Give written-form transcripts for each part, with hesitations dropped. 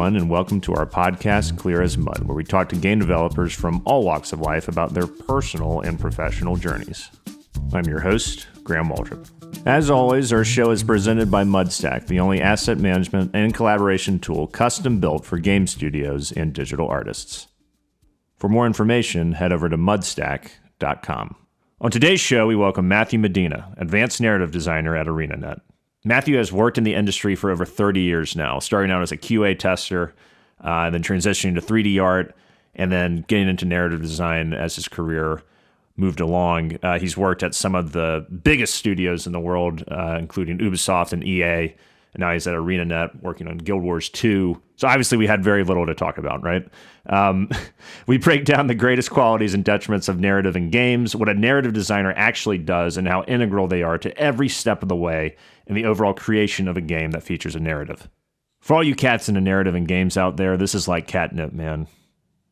everyone, and welcome to our podcast, Clear as Mud, where we talk to game developers from all walks of life about their personal and professional journeys. I'm your host, Graham Waldrop. As always, our show is presented by Mudstack, the only asset management and collaboration tool custom built for game studios and digital artists. For more information, head over to mudstack.com. On today's show, we welcome Matthew Medina, advanced narrative designer at ArenaNet. Matthew has worked in the industry for over 30 years now, starting out as a QA tester, and then transitioning to 3D art, and then getting into narrative design as his career moved along. He's worked at some of the biggest studios in the world, including Ubisoft and EA, and now he's at ArenaNet working on Guild Wars 2. So obviously we had very little to talk about, right? We break down the greatest qualities and detriments of narrative in games, what a narrative designer actually does, and how integral they are to every step of the way in the overall creation of a game that features a narrative. For all you cats into narrative in games out there, this is like catnip, man.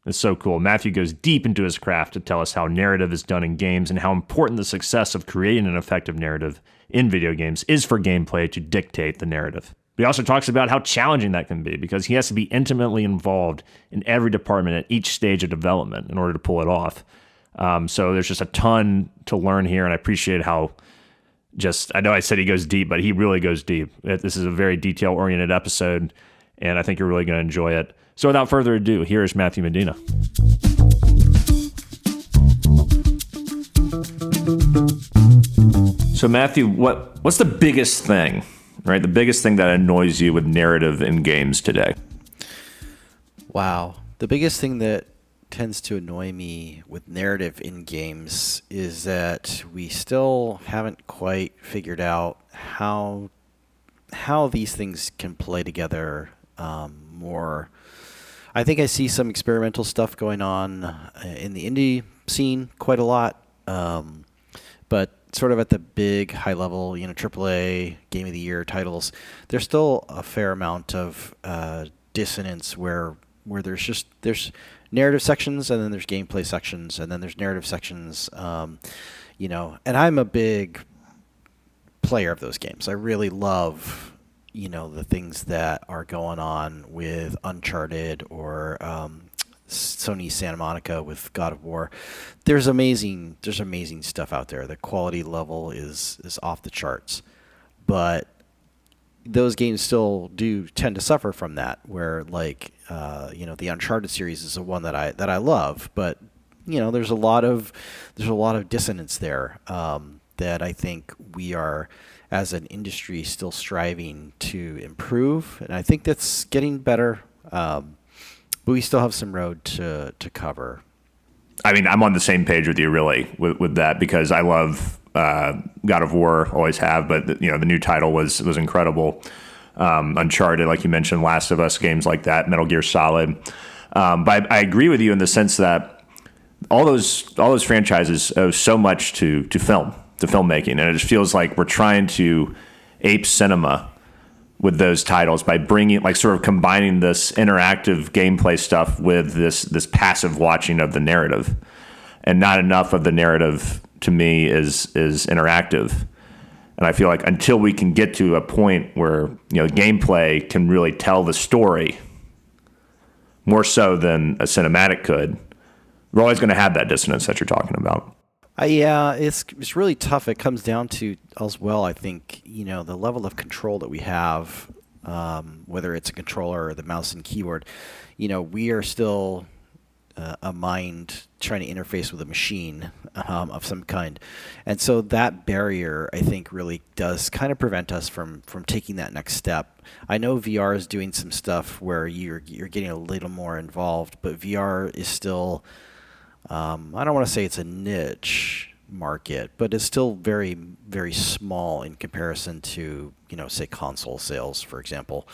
It's so cool. Matthew goes deep into his craft to tell us how narrative is done in games and how important the success of creating an effective narrative in video games is for gameplay to dictate the narrative. He also talks about how challenging that can be because he has to be intimately involved in every department at each stage of development in order to pull it off. So there's just a ton to learn here, and I appreciate how I know I said he goes deep, but he really goes deep. This is a very detail-oriented episode, and I think you're really going to enjoy it. So without further ado, here is Matthew Medina. So Matthew, what's the biggest thing, right? The biggest thing that annoys you with narrative in games today? Wow. The biggest thing that tends to annoy me with narrative in games is that we still haven't quite figured out how these things can play together more. I think I see some experimental stuff going on in the indie scene quite a lot, but sort of at the big high level, AAA Game of the Year titles, there's still a fair amount of dissonance where there's narrative sections and then there's gameplay sections and then there's narrative sections, and I'm a big player of those games. I really love the things that are going on with Uncharted or Sony Santa Monica with God of War. There's amazing stuff out there. The quality level is off the charts, but those games still do tend to suffer from that. Where the Uncharted series is the one that I love, but there's a lot of dissonance there that I think we are, as an industry, still striving to improve, and I think that's getting better. But we still have some road to cover. I mean, I'm on the same page with you, really, with that, because I love God of War, always have, but the new title was incredible. Uncharted, like you mentioned, Last of Us, games like that, Metal Gear Solid. But I agree with you in the sense that all those franchises owe so much to filmmaking, and it just feels like we're trying to ape cinema with those titles by bringing, sort of combining this interactive gameplay stuff with this passive watching of the narrative. And not enough of the narrative, to me, is interactive. And I feel like until we can get to a point where gameplay can really tell the story more so than a cinematic could, we're always going to have that dissonance that you're talking about. Yeah, it's really tough. It comes down to, as well, I think, the level of control that we have, whether it's a controller or the mouse and keyboard. We are still a mind trying to interface with a machine of some kind. And so that barrier, I think, really does kind of prevent us from taking that next step. I know VR is doing some stuff where you're getting a little more involved, but VR is still... I don't want to say it's a niche market, but it's still very, very small in comparison to, say, console sales, for example.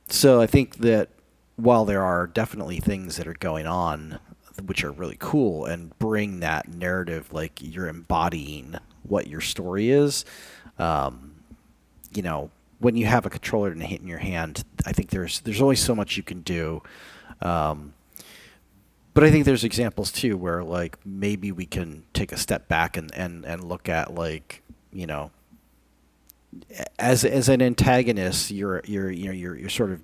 So I think that while there are definitely things that are going on which are really cool and bring that narrative, like you're embodying what your story is, when you have a controller in your hand, I think there's only so much you can do. But I think there's examples too where maybe we can take a step back and look at as an antagonist, you're sort of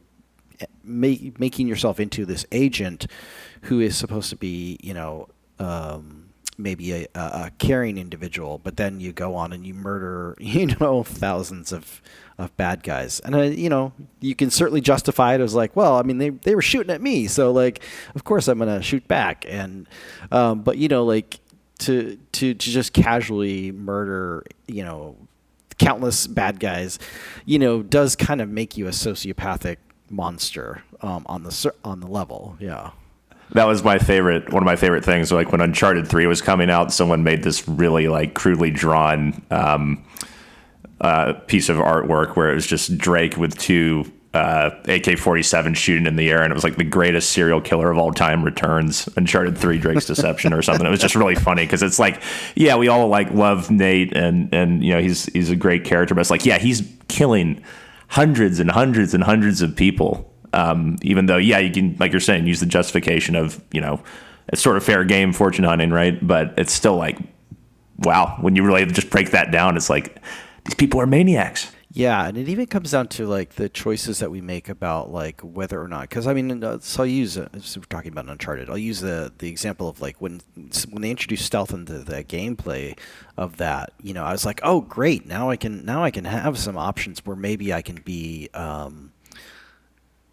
making yourself into this agent who is supposed to be, maybe a caring individual, but then you go on and you murder, thousands of bad guys. And, you can certainly justify it as like, well, I mean, they were shooting at me, so like, of course I'm going to shoot back. And, but, like to just casually murder, countless bad guys, does kind of make you a sociopathic monster on the level. Yeah. That was one of my favorite things. Like when Uncharted 3 was coming out, someone made this really like crudely drawn piece of artwork where it was just Drake with two AK-47 shooting in the air, and it was like the greatest serial killer of all time returns, Uncharted 3 Drake's Deception or something. It was just really funny because it's like, yeah, we all like love Nate and he's a great character, but it's like, yeah, he's killing hundreds and hundreds and hundreds of people. Even though, yeah, you can, like you're saying, use the justification of, it's sort of fair game fortune hunting, right? But it's still like, wow, when you really just break that down, it's like, these people are maniacs. Yeah, and it even comes down to like the choices that we make about like whether or not. Because I mean, so I'll use so we're talking about Uncharted. I'll use the example of like when they introduced stealth into the gameplay of that. I was like, oh great, now I can have some options where maybe I can be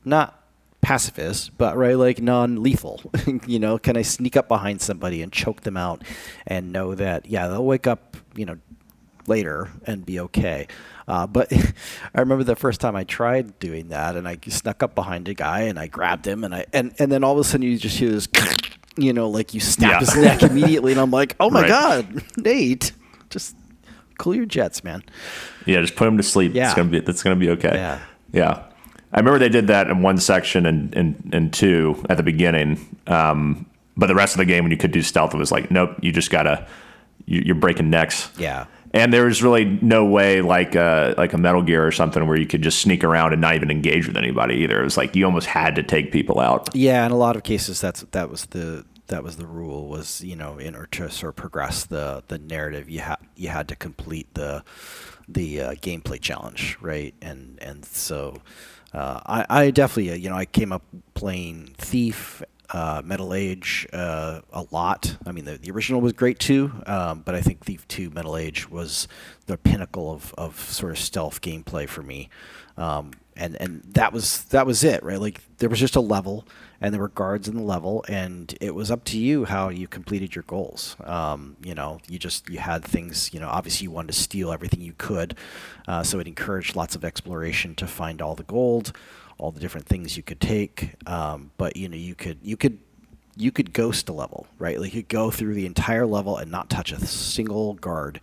not pacifist, but right, like non-lethal. Can I sneak up behind somebody and choke them out and know that, yeah, they'll wake up, later and be okay. But I remember the first time I tried doing that, and I snuck up behind a guy and I grabbed him, and then all of a sudden you just hear this, like you snap his neck immediately, and I'm like, oh my God, Nate, just cool your jets, man. Yeah, just put him to sleep. Yeah. That's gonna be okay. Yeah. I remember they did that in one section and two at the beginning. But the rest of the game, when you could do stealth, it was like, nope, you just you're breaking necks. Yeah. And there was really no way like a Metal Gear or something where you could just sneak around and not even engage with anybody either. It was like you almost had to take people out. Yeah, in a lot of cases, that was the rule was, in order to sort of progress the narrative, you had to complete the gameplay challenge, right? And so I definitely, I came up playing Thief, Metal Age a lot. I mean, the original was great too, but I think Thief 2 Metal Age was the pinnacle of sort of stealth gameplay for me. And that was it, right? Like there was just a level, and there were guards in the level, and it was up to you how you completed your goals. You had things, obviously you wanted to steal everything you could, so it encouraged lots of exploration to find all the gold, all the different things you could take. But you could ghost a level, right? Like you could go through the entire level and not touch a single guard,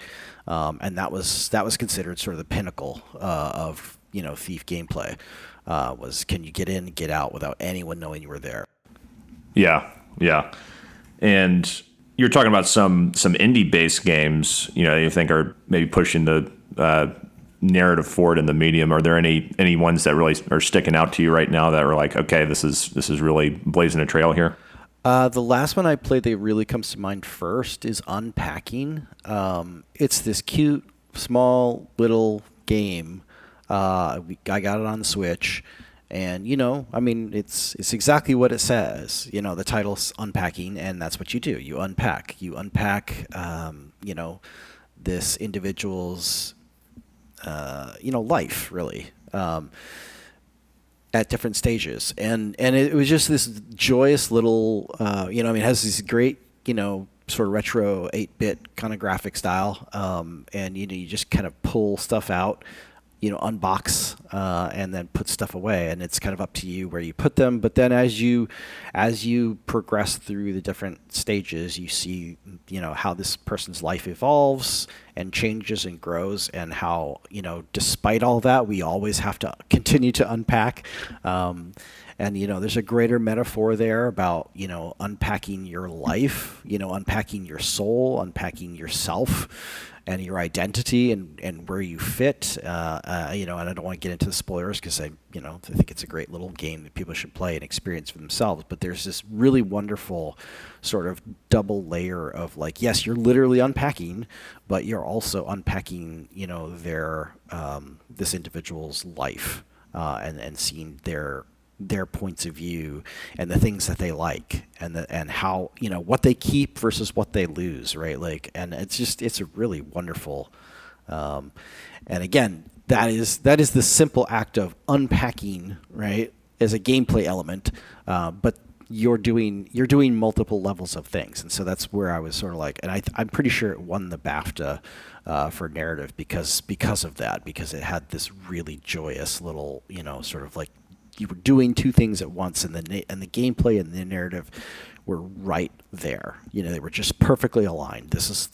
and that was considered sort of the pinnacle of Thief gameplay. Was can you get in and get out without anyone knowing you were there? Yeah. And you're talking about some indie-based games, you think are maybe pushing the narrative forward in the medium. Are there any ones that really are sticking out to you right now that are like, okay, this is really blazing a trail here? The last one I played that really comes to mind first is Unpacking. It's this cute, small, little game. I got it on the Switch, and it's exactly what it says. The title's Unpacking, and that's what you do. You unpack. This individual's life, really, at different stages, and it was just this joyous little, it has this great, sort of retro 8-bit kind of graphic style, and you just kind of pull stuff out, unbox, and then put stuff away, and it's kind of up to you where you put them. But then as you progress through the different stages, you see, how this person's life evolves and changes and grows, and how, despite all that, we always have to continue to unpack. And, there's a greater metaphor there about, unpacking your life, unpacking your soul, unpacking yourself and your identity and where you fit. And I don't want to get into the spoilers because I think it's a great little game that people should play and experience for themselves. But there's this really wonderful sort of double layer of like, yes, you're literally unpacking, but you're also unpacking, their this individual's life, and seeing their points of view and the things that they like and how, what they keep versus what they lose, right? Like, and it's a really wonderful, and again, that is the simple act of unpacking, right, as a gameplay element, but you're doing multiple levels of things, and so that's where I was sort of like, and I'm pretty sure it won the BAFTA for narrative because of that, because it had this really joyous little, sort of like you were doing two things at once, and the gameplay and the narrative were right there. They were just perfectly aligned. This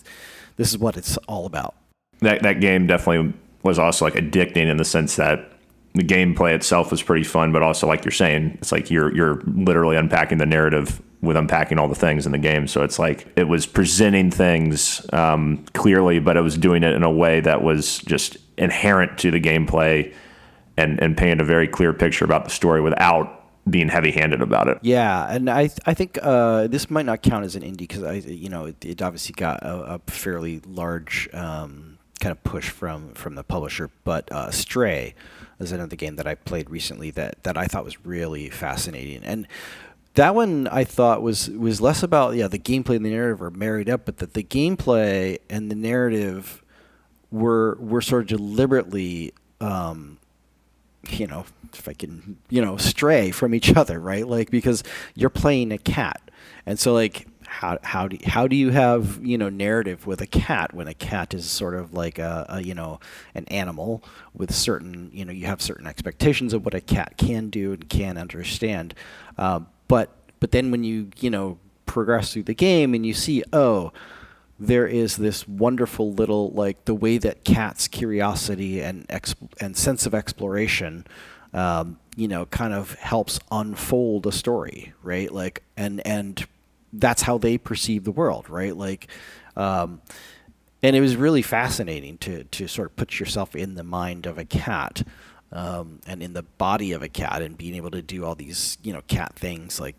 is what it's all about. That game definitely was also like addicting in the sense that the gameplay itself was pretty fun, but also like you're saying, it's like you're literally unpacking the narrative with unpacking all the things in the game. So it's like it was presenting things clearly, but it was doing it in a way that was just inherent to the gameplay and painted a very clear picture about the story without being heavy-handed about it. Yeah, and I think this might not count as an indie because it obviously got a fairly large kind of push from the publisher, but Stray is another game that I played recently that I thought was really fascinating. And that one I thought was less about the gameplay and the narrative are married up, but that the gameplay and the narrative were sort of deliberately if I can, stray from each other, right? Like, because you're playing a cat. And so like, how do you have, narrative with a cat when a cat is sort of like an animal with certain, you have certain expectations of what a cat can do and can understand. But then when you, progress through the game and you see, there is this wonderful little, like, the way that cats' curiosity and sense of exploration, kind of helps unfold a story, right? Like, and that's how they perceive the world, right? Like, and it was really fascinating to sort of put yourself in the mind of a cat, and in the body of a cat, and being able to do all these, cat things like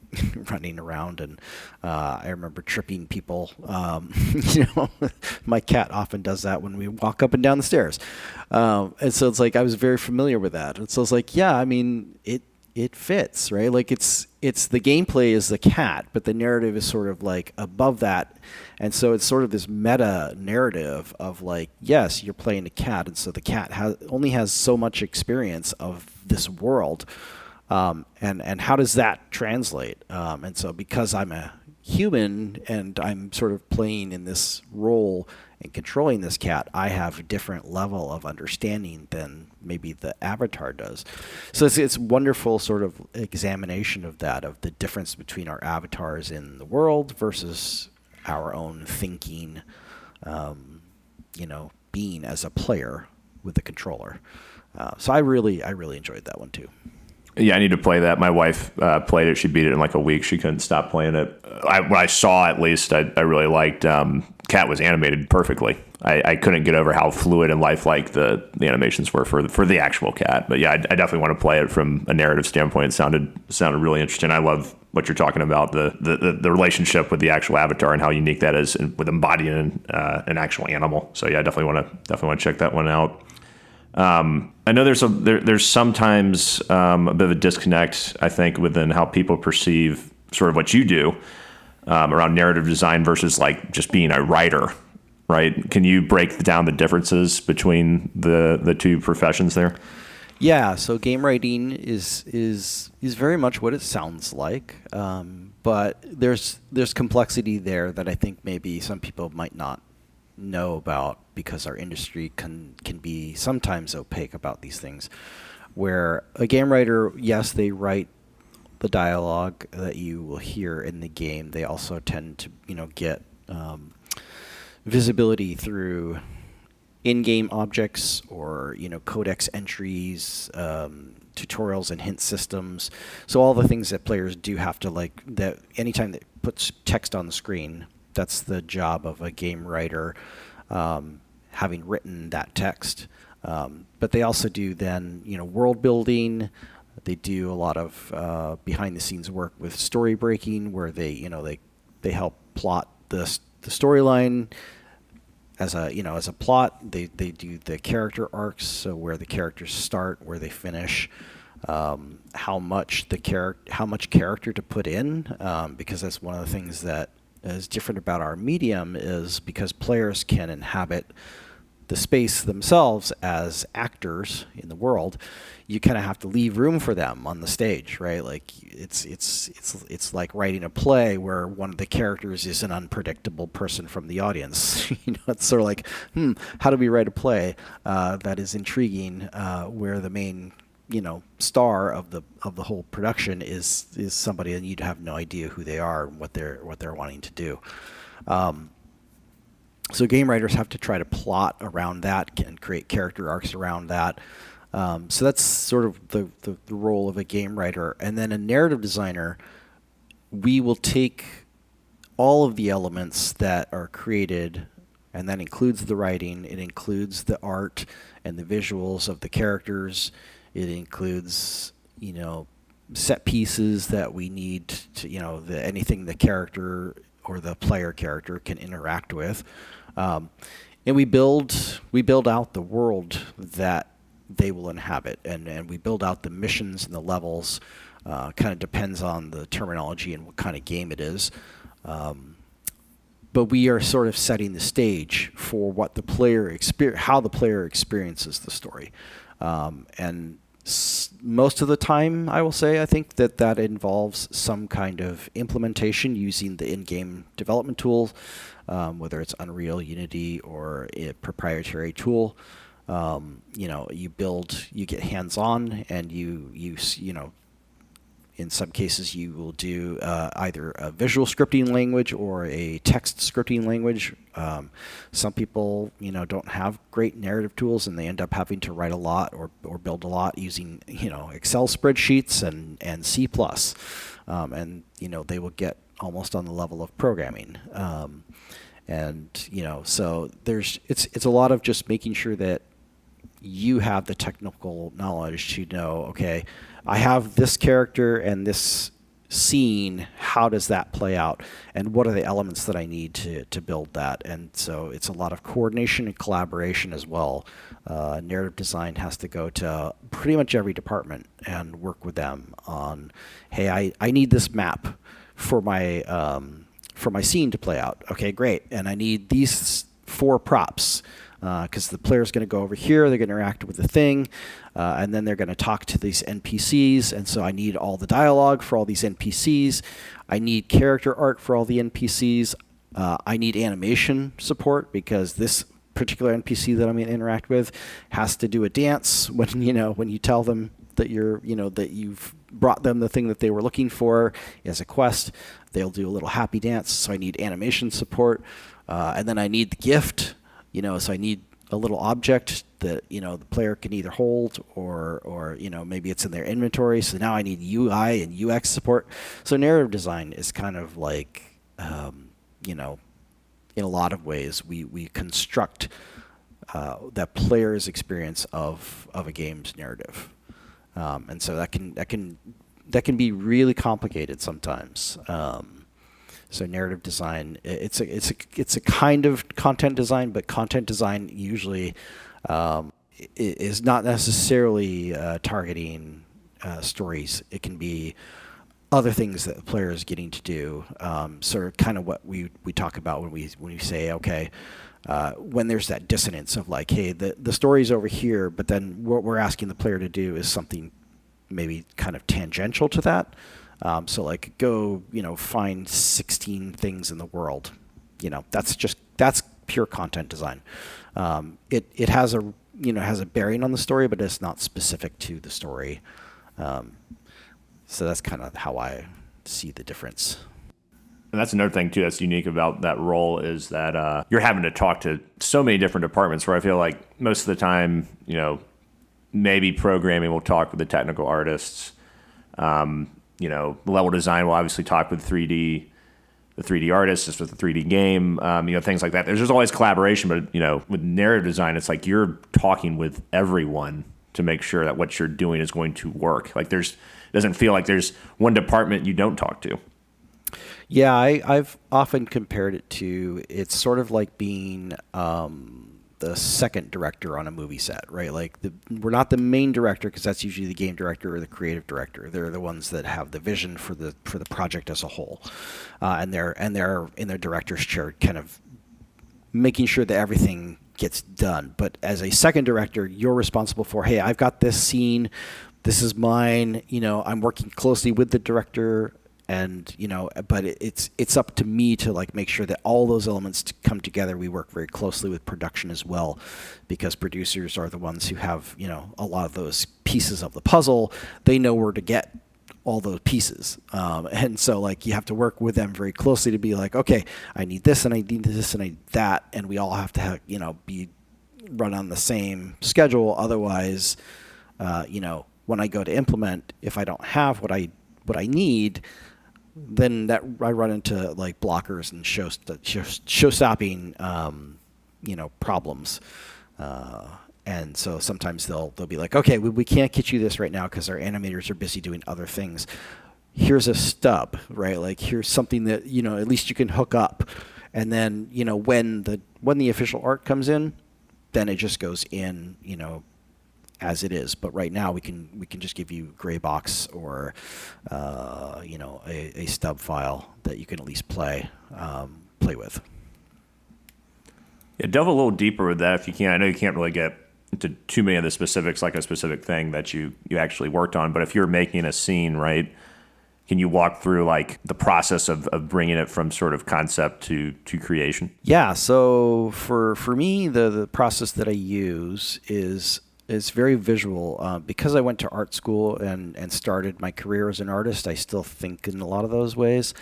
running around. And I remember tripping people. My cat often does that when we walk up and down the stairs. And so it's like I was very familiar with that. And so it's like, yeah, I mean, it fits, right? Like it's the gameplay is the cat, but the narrative is sort of like above that. And so it's sort of this meta narrative of like, yes, you're playing a cat, and so the cat only has so much experience of this world, and how does that translate? And so because I'm a human and I'm sort of playing in this role and controlling this cat, I have a different level of understanding than maybe the avatar does. So it's wonderful sort of examination of that, of the difference between our avatars in the world versus our own thinking, being as a player with the controller. So I really enjoyed that one too. Yeah, I need to play that. My wife played it. She beat it in like a week. She couldn't stop playing it. What I saw, at least, I really liked. Cat was animated perfectly. I couldn't get over how fluid and lifelike the animations were for the actual cat. But yeah, I definitely want to play it from a narrative standpoint. It sounded really interesting. I love what you're talking about, the relationship with the actual avatar and how unique that is with embodying an actual animal. So yeah, I definitely want to check that one out. I know there's sometimes a bit of a disconnect, I think, within how people perceive sort of what you do around narrative design versus like just being a writer, right? Can you break down the differences between the two professions there? Yeah, so game writing is very much what it sounds like, but there's complexity there that I think maybe some people might not know about, because our industry can be sometimes opaque about these things, where a game writer, yes, they write the dialogue that you will hear in the game. They also tend to get visibility through in-game objects or codex entries, tutorials and hint systems. So all the things that players do have to like, that anytime that puts text on the screen, that's the job of a game writer, having written that text. But they also do then, world building. They do a lot of behind the scenes work with story breaking, where they help plot the storyline as a plot. They do the character arcs, so where the characters start, where they finish. how much character to put in, because that's one of the things that is different about our medium, is because players can inhabit the space themselves as actors in the world. You kind of have to leave room for them on the stage, right? Like it's like writing a play where one of the characters is an unpredictable person from the audience. It's sort of like, how do we write a play that is intriguing, where the main star of the whole production is somebody and you'd have no idea who they are and what they're wanting to do. So game writers have to try to plot around that and create character arcs around that. So that's sort of the role of a game writer. And then a narrative designer, we will take all of the elements that are created, and that includes the writing, it includes the art and the visuals of the characters, it includes, set pieces that we need to, anything the character or the player character can interact with. And we build out the world that they will inhabit, and we build out the missions and the levels. Kind of depends on the terminology and what kind of game it is. But we are sort of setting the stage for what the player how the player experiences the story. And most of the time, I will say, I think that involves some kind of implementation using the in-game development tools, whether it's Unreal, Unity, or a proprietary tool. You get hands-on, and in some cases you will do either a visual scripting language or a text scripting language. Some people, don't have great narrative tools, and they end up having to write a lot or build a lot using, Excel spreadsheets and C+. And they will get almost on the level of programming. So it's a lot of just making sure that you have the technical knowledge to know, okay, I have this character and this scene, how does that play out? And what are the elements that I need to build that? And so it's a lot of coordination and collaboration as well. Narrative design has to go to pretty much every department and work with them on, hey, I need this map for my scene to play out. Okay, great. And I need these 4 props. Because the player's going to go over here, they're going to interact with the thing, and then they're going to talk to these NPCs, and so I need all the dialogue for all these NPCs. I need character art for all the NPCs. I need animation support, because this particular NPC that I'm going to interact with has to do a dance when you tell them that that you've brought them the thing that they were looking for as a quest. They'll do a little happy dance, so I need animation support. And then I need the gift. So I need a little object that, the player can either hold or maybe it's in their inventory. So now I need UI and UX support. So narrative design is kind of like, in a lot of ways, we construct that player's experience of a game's narrative. And so that can be really complicated sometimes. So narrative design, it's a kind of content design, but content design usually is not necessarily targeting stories. It can be other things that the player is getting to do. Sort of kind of what we talk about when we say, okay, when there's that dissonance of like, hey, the story's over here, but then what we're asking the player to do is something maybe kind of tangential to that. So like go, find 16 things in the world. That's pure content design. It has a bearing on the story, but it's not specific to the story. So that's kind of how I see the difference. And that's another thing too that's unique about that role is that you're having to talk to so many different departments where I feel like most of the time, maybe programming will talk with the technical artists. Level design will obviously talk with the 3D artists, just with the 3D game, things like that. There's just always collaboration, but, with narrative design, it's like you're talking with everyone to make sure that what you're doing is going to work. Like it doesn't feel like there's one department you don't talk to. Yeah, I've often compared it to, it's sort of like being the second director on a movie set, right? Like we're not the main director, because that's usually the game director or the creative director. They're the ones that have the vision for the project as a whole, and they're in their director's chair, kind of making sure that everything gets done. But as a second director, you're responsible for, hey, I've got this scene, this is mine. I'm working closely with the director. And, but it's up to me to like make sure that all those elements come together. We work very closely with production as well, because producers are the ones who have, a lot of those pieces of the puzzle. They know where to get all those pieces. And so like you have to work with them very closely to be like, okay, I need this and I need this and I need that. And we all have to have, be run on the same schedule. Otherwise, when I go to implement, if I don't have what I need, then that I run into like blockers and show-stopping, problems. And so sometimes they'll be like, okay, we can't get you this right now because our animators are busy doing other things. Here's a stub, right? Like here's something that, at least you can hook up. And then, when the official art comes in, then it just goes in, as it is. But right now we can just give you gray box or a stub file that you can at least play with. Yeah, delve a little deeper with that if you can. I know you can't really get into too many of the specifics, like a specific thing that you actually worked on. But if you're making a scene, right, can you walk through like the process of bringing it from sort of concept to creation? Yeah. So for me, the process that I use is very visual. Because I went to art school and started my career as an artist, I still think in a lot of those ways.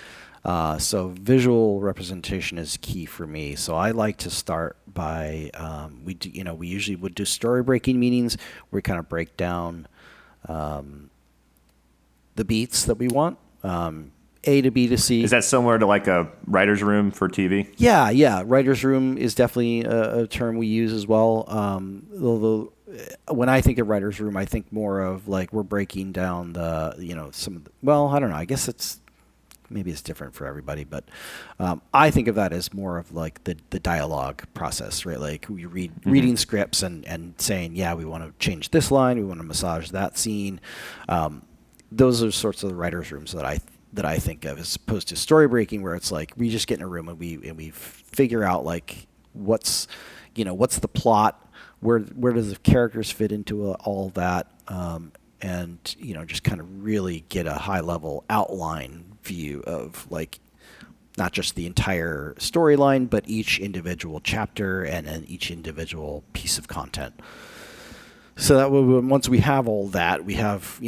So visual representation is key for me. So I like to start by, we usually would do story breaking meetings where we kind of break down the beats that we want, A to B to C. Is that similar to like a writer's room for TV? Yeah. Writer's room is definitely a term we use as well. When I think of writer's room, I think more of like we're breaking down the, some of the, well, I don't know. I guess maybe it's different for everybody, but I think of that as more of like the dialogue process, right? Like we reading scripts and saying, yeah, we want to change this line, we want to massage that scene. Those are sorts of the writer's rooms that I think of, as opposed to story breaking, where it's like we just get in a room and we figure out like what's the plot, where does the characters fit into all of that, and just kind of really get a high level outline view of like not just the entire storyline, but each individual chapter and each individual piece of content. So that once we have all that, we have,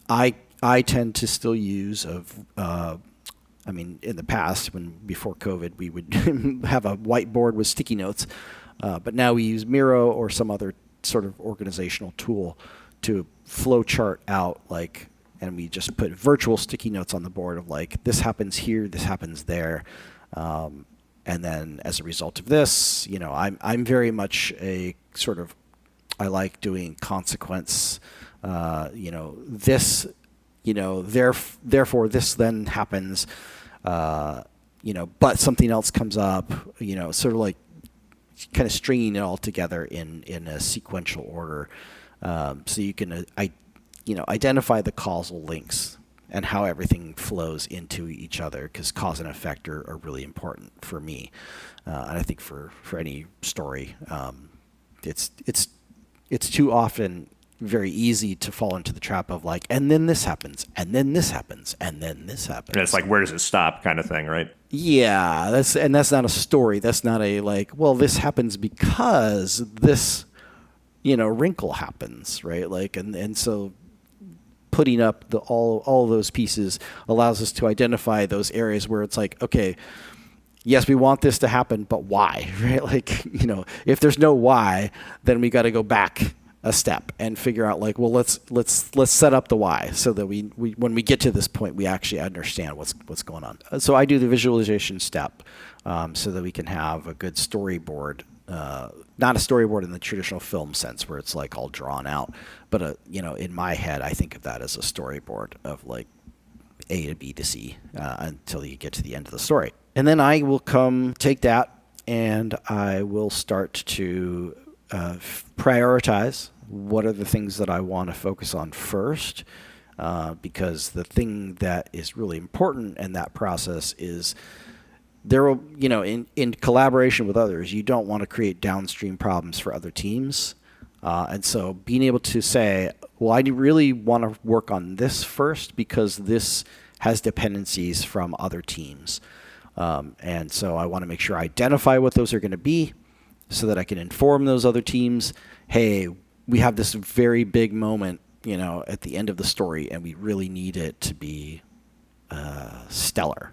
I tend to still use in the past, before COVID, we would have a whiteboard with sticky notes, but now we use Miro or some other sort of organizational tool to flow chart out and we just put virtual sticky notes on the board of like, this happens here, this happens there. And then as a result of this, I'm very much a sort of, I like doing consequence, this, therefore this then happens, but something else comes up, sort of like kind of stringing it all together in a sequential order. So you can, identify the causal links and how everything flows into each other, because cause and effect are really important for me. And I think for any story, it's too often very easy to fall into the trap of like, and then this happens, and then this happens, and then this happens. And it's like, where does it stop kind of thing, right? Yeah, that's not a story. That's not a like, well, this happens because this, wrinkle happens, right? Like, and so putting up all those pieces allows us to identify those areas where it's like, okay, yes, we want this to happen, but why, right? Like, if there's no why, then we got to go back a step and figure out like, well, let's set up the why so that we when we get to this point, we actually understand what's going on. So I do the visualization step so that we can have a good storyboard, not a storyboard in the traditional film sense where it's like all drawn out, but in my head, I think of that as a storyboard of like A to B to C until you get to the end of the story. And then I will take that, and I will start to prioritize what are the things that I want to focus on first, because the thing that is really important in that process is there will, in collaboration with others, you don't want to create downstream problems for other teams. And so being able to say, well, I really want to work on this first because this has dependencies from other teams. And so I want to make sure I identify what those are going to be so that I can inform those other teams, hey, we have this very big moment, at the end of the story, and we really need it to be stellar.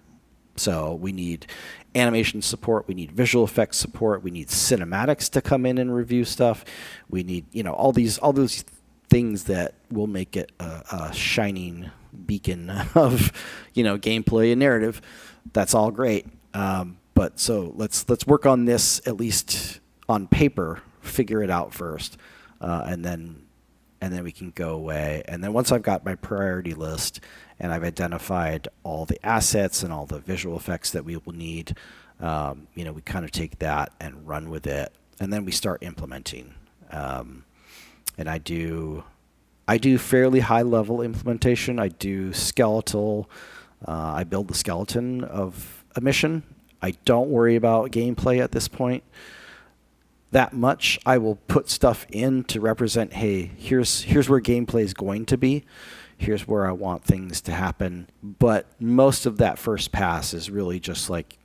So we need animation support, we need visual effects support, we need cinematics to come in and review stuff. We need, all those things that will make it a shining beacon of, gameplay and narrative. That's all great. But so let's work on this, at least on paper, figure it out first, and then we can go away. And then once I've got my priority list and I've identified all the assets and all the visual effects that we will need, we kind of take that and run with it, and then we start implementing. And I do fairly high level implementation. I do skeletal. I build the skeleton of a mission. I don't worry about gameplay at this point that much. I will put stuff in to represent, hey, here's where gameplay is going to be. Here's where I want things to happen. But most of that first pass is really just like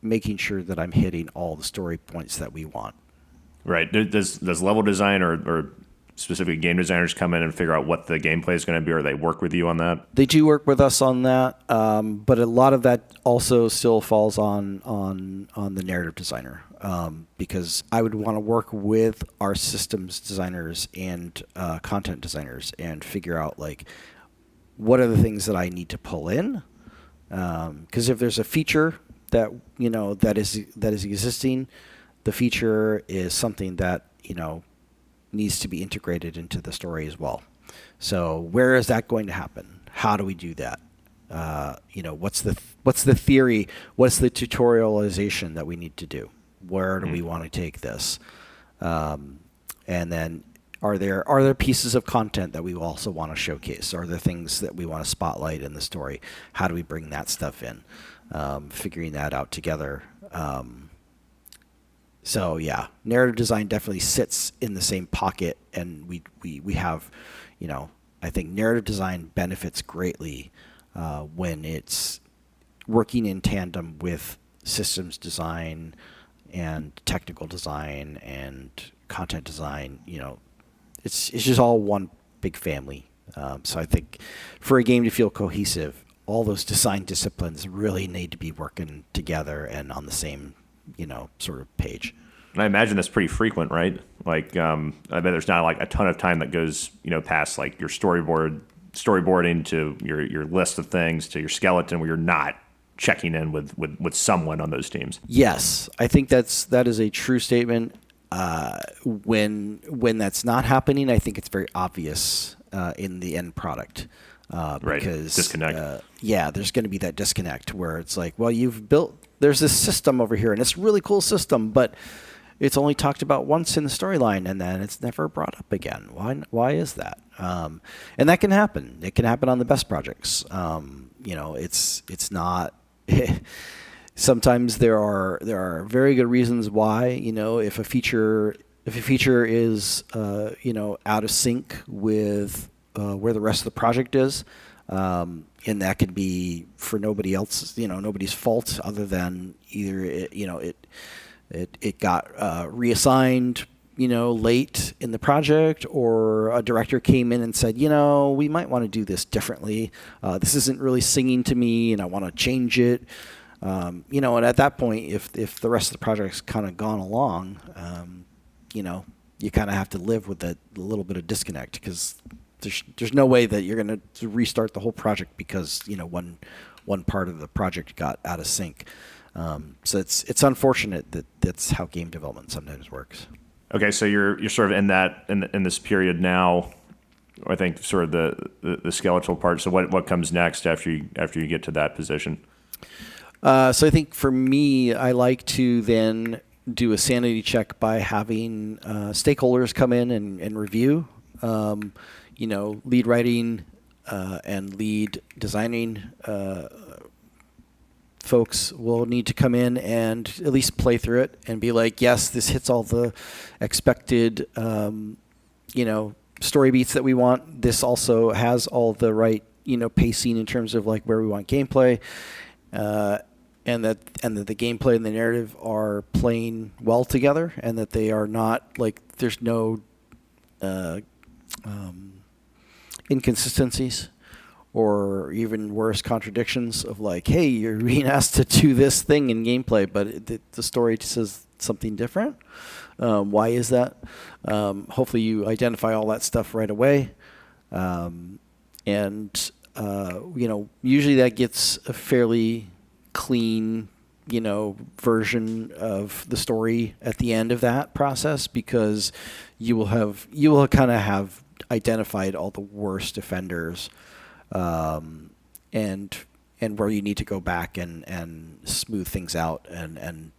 making sure that I'm hitting all the story points that we want. Right. Does level design or specific game designers come in and figure out what the gameplay is going to be, or they work with you on that? They do work with us on that, but a lot of that also still falls on the narrative designer, because I would want to work with our systems designers and content designers and figure out like what are the things that I need to pull in, because if there's a feature that that is existing, the feature is something that needs to be integrated into the story as well. So where is that going to happen? How do we do that? What's the theory? What's the tutorialization that we need to do? Where do we want to take this? And then are there pieces of content that we also want to showcase? Are there things that we want to spotlight in the story? How do we bring that stuff in? Figuring that out together. So yeah, narrative design definitely sits in the same pocket, and we have, I think narrative design benefits greatly when it's working in tandem with systems design and technical design and content design. It's just all one big family. So I think for a game to feel cohesive, all those design disciplines really need to be working together and on the same sort of page. And I imagine that's pretty frequent, right? Like, I bet there's not like a ton of time that goes, past like your storyboarding to your list of things to your skeleton, where you're not checking in with someone on those teams. Yes, I think that is a true statement. When that's not happening, I think it's very obvious in the end product. Right. Because disconnect. There's going to be that disconnect where it's like, well, there's this system over here, and it's a really cool system, but it's only talked about once in the storyline, and then it's never brought up again. Why is that? And that can happen. It can happen on the best projects. It's not. Sometimes there are very good reasons why. If a feature is out of sync with where the rest of the project is, and that could be for nobody else, nobody's fault other than either it got reassigned, late in the project, or a director came in and said, we might want to do this differently. This isn't really singing to me, and I want to change it. And at that point, if the rest of the project's kind of gone along, you kind of have to live with that little bit of disconnect, because there's no way that you're going to restart the whole project because one part of the project got out of sync. So it's unfortunate that that's how game development sometimes works. Okay, so you're sort of in this period now. I think sort of the skeletal part. So what comes next after you get to that position? So I think for me, I like to then do a sanity check by having stakeholders come in and review. Lead writing and lead designing folks will need to come in and at least play through it and be like, yes, this hits all the expected, story beats that we want. This also has all the right, pacing in terms of like where we want gameplay, and that the gameplay and the narrative are playing well together, and that they are not like there's no inconsistencies. Or even worse, contradictions of like, hey, you're being asked to do this thing in gameplay, but the story says something different. Why is that? Hopefully you identify all that stuff right away. Usually that gets a fairly clean, version of the story at the end of that process, because you will kind of have identified all the worst offenders. And where you need to go back and smooth things out and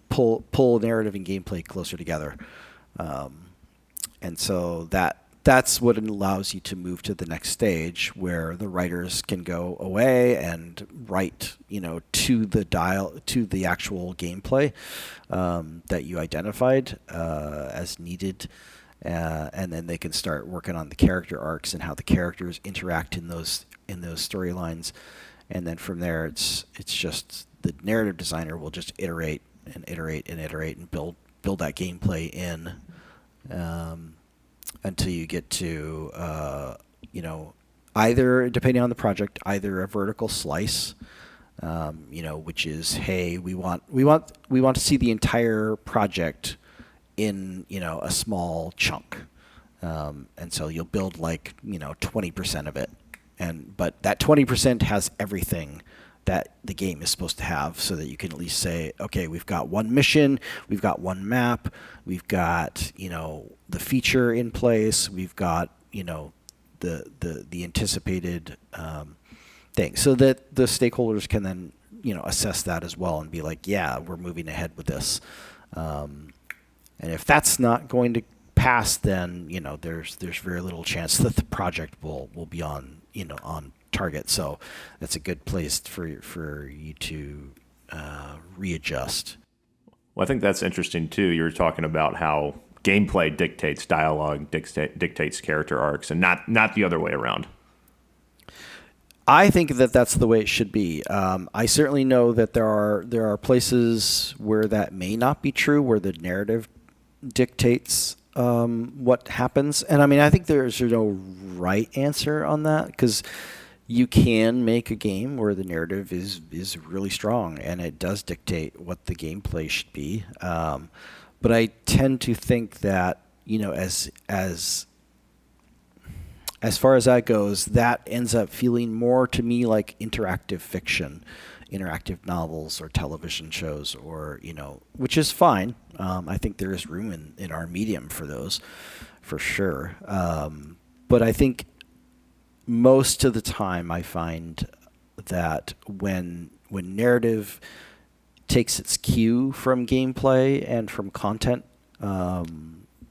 pull narrative and gameplay closer together. And so that's what allows you to move to the next stage, where the writers can go away and write, to the actual gameplay that you identified as needed. And then they can start working on the character arcs and how the characters interact in those storylines, and then from there it's just the narrative designer will just iterate and build that gameplay in until you get to either, depending on the project, either a vertical slice, which is, hey, we want to see the entire project in a small chunk, and so you'll build 20% of it, but that 20% has everything that the game is supposed to have, so that you can at least say, okay, we've got one mission, we've got one map, we've got the feature in place, we've got the anticipated thing, so that the stakeholders can then assess that as well and be like, yeah, we're moving ahead with this. And if that's not going to pass, then there's very little chance that the project will be on target. So that's a good place for you to readjust. Well, I think that's interesting too. You're talking about how gameplay dictates dialogue, dictates character arcs, and not the other way around. I think that that's the way it should be. I certainly know that there are places where that may not be true, where the narrative dictates what happens. And I mean, I think there's no right answer on that, because you can make a game where the narrative is really strong and it does dictate what the gameplay should be. But I tend to think that, as far as that goes, that ends up feeling more to me like interactive fiction, interactive novels or television shows, or which is fine. I think there is room in our medium for those, for sure. But I think most of the time I find that when narrative takes its cue from gameplay and from content,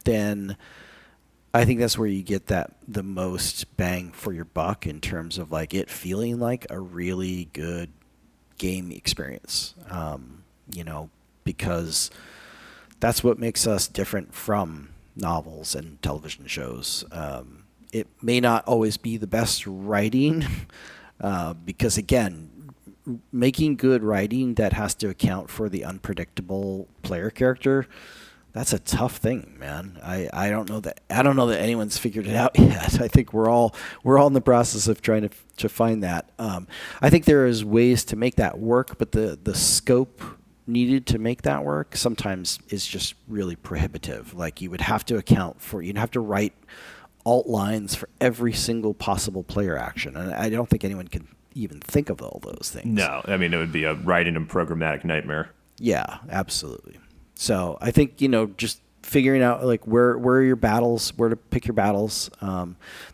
then I think that's where you get the most bang for your buck in terms of like it feeling like a really good game experience, because that's what makes us different from novels and television shows. It may not always be the best writing, because again, making good writing that has to account for the unpredictable player character, that's a tough thing, man. I don't know that anyone's figured it out yet. I think we're all in the process of trying to find that. I think there is ways to make that work, but the scope needed to make that work sometimes is just really prohibitive. Like you'd have to write alt lines for every single possible player action, and I don't think anyone can even think of all those things. No, I mean, it would be a writing and programmatic nightmare. Yeah, absolutely. So I think, just figuring out like where are your battles, where to pick your battles.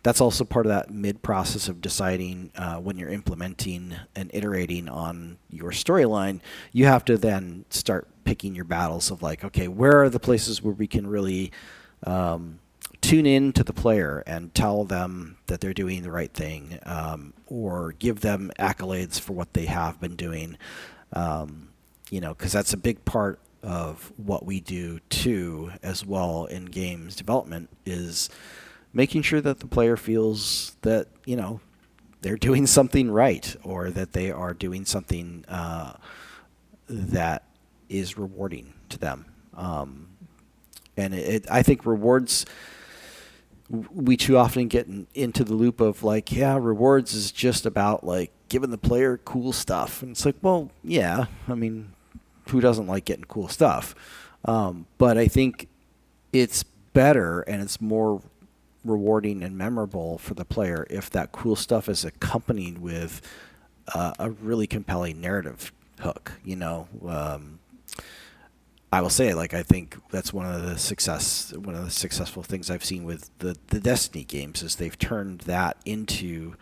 That's also part of that mid process of deciding when you're implementing and iterating on your storyline. You have to then start picking your battles of like, okay, where are the places where we can really tune in to the player and tell them that they're doing the right thing, or give them accolades for what they have been doing. Because that's a big part of what we do too, as well in games development, is making sure that the player feels that they're doing something right, or that they are doing something that is rewarding to them. I think rewards, we too often get into the loop of like, yeah, rewards is just about like giving the player cool stuff. And it's like, well, yeah, I mean, who doesn't like getting cool stuff? But I think it's better and it's more rewarding and memorable for the player if that cool stuff is accompanied with a really compelling narrative hook. I will say, like, I think that's one of the successful things I've seen with the Destiny games is they've turned that into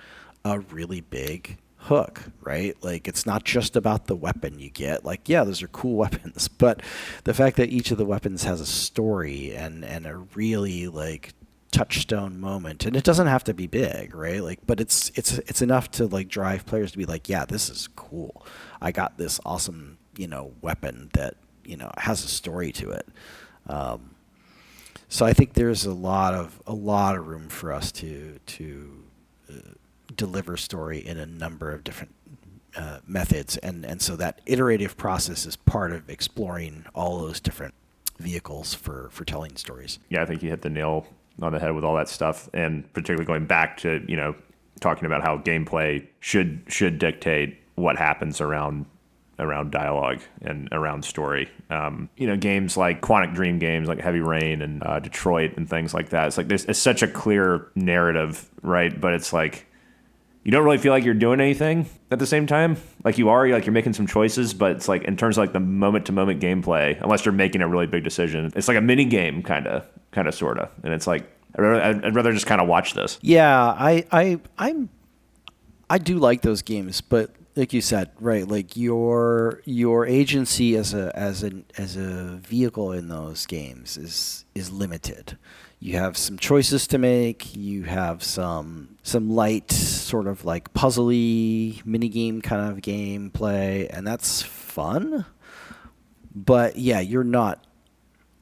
a really big hook, right? Like, it's not just about the weapon you get. Like, yeah, those are cool weapons, but the fact that each of the weapons has a story and a really like touchstone moment, and it doesn't have to be big, right? Like, but it's enough to like drive players to be like, yeah, this is cool. I got this awesome, weapon that has a story to it. So I think there's a lot of room for us to deliver story in a number of different methods, and so that iterative process is part of exploring all those different vehicles for telling stories. Yeah, I think you hit the nail on the head with all that stuff, and particularly going back to talking about how gameplay should dictate what happens around dialogue and around story. Games like Quantic Dream games like Heavy Rain and Detroit and things like that. It's like it's such a clear narrative, right? But it's like you don't really feel like you're doing anything at the same time. Like you're making some choices, but it's like in terms of like the moment to moment gameplay, unless you're making a really big decision, it's like a mini game kind of sorta. And it's like I'd rather just kind of watch this. Yeah, I do like those games, but like you said, right? Like your agency as a vehicle in those games is limited. You have some choices to make. You have some light sort of like puzzly minigame kind of gameplay, and that's fun. But yeah, you're not.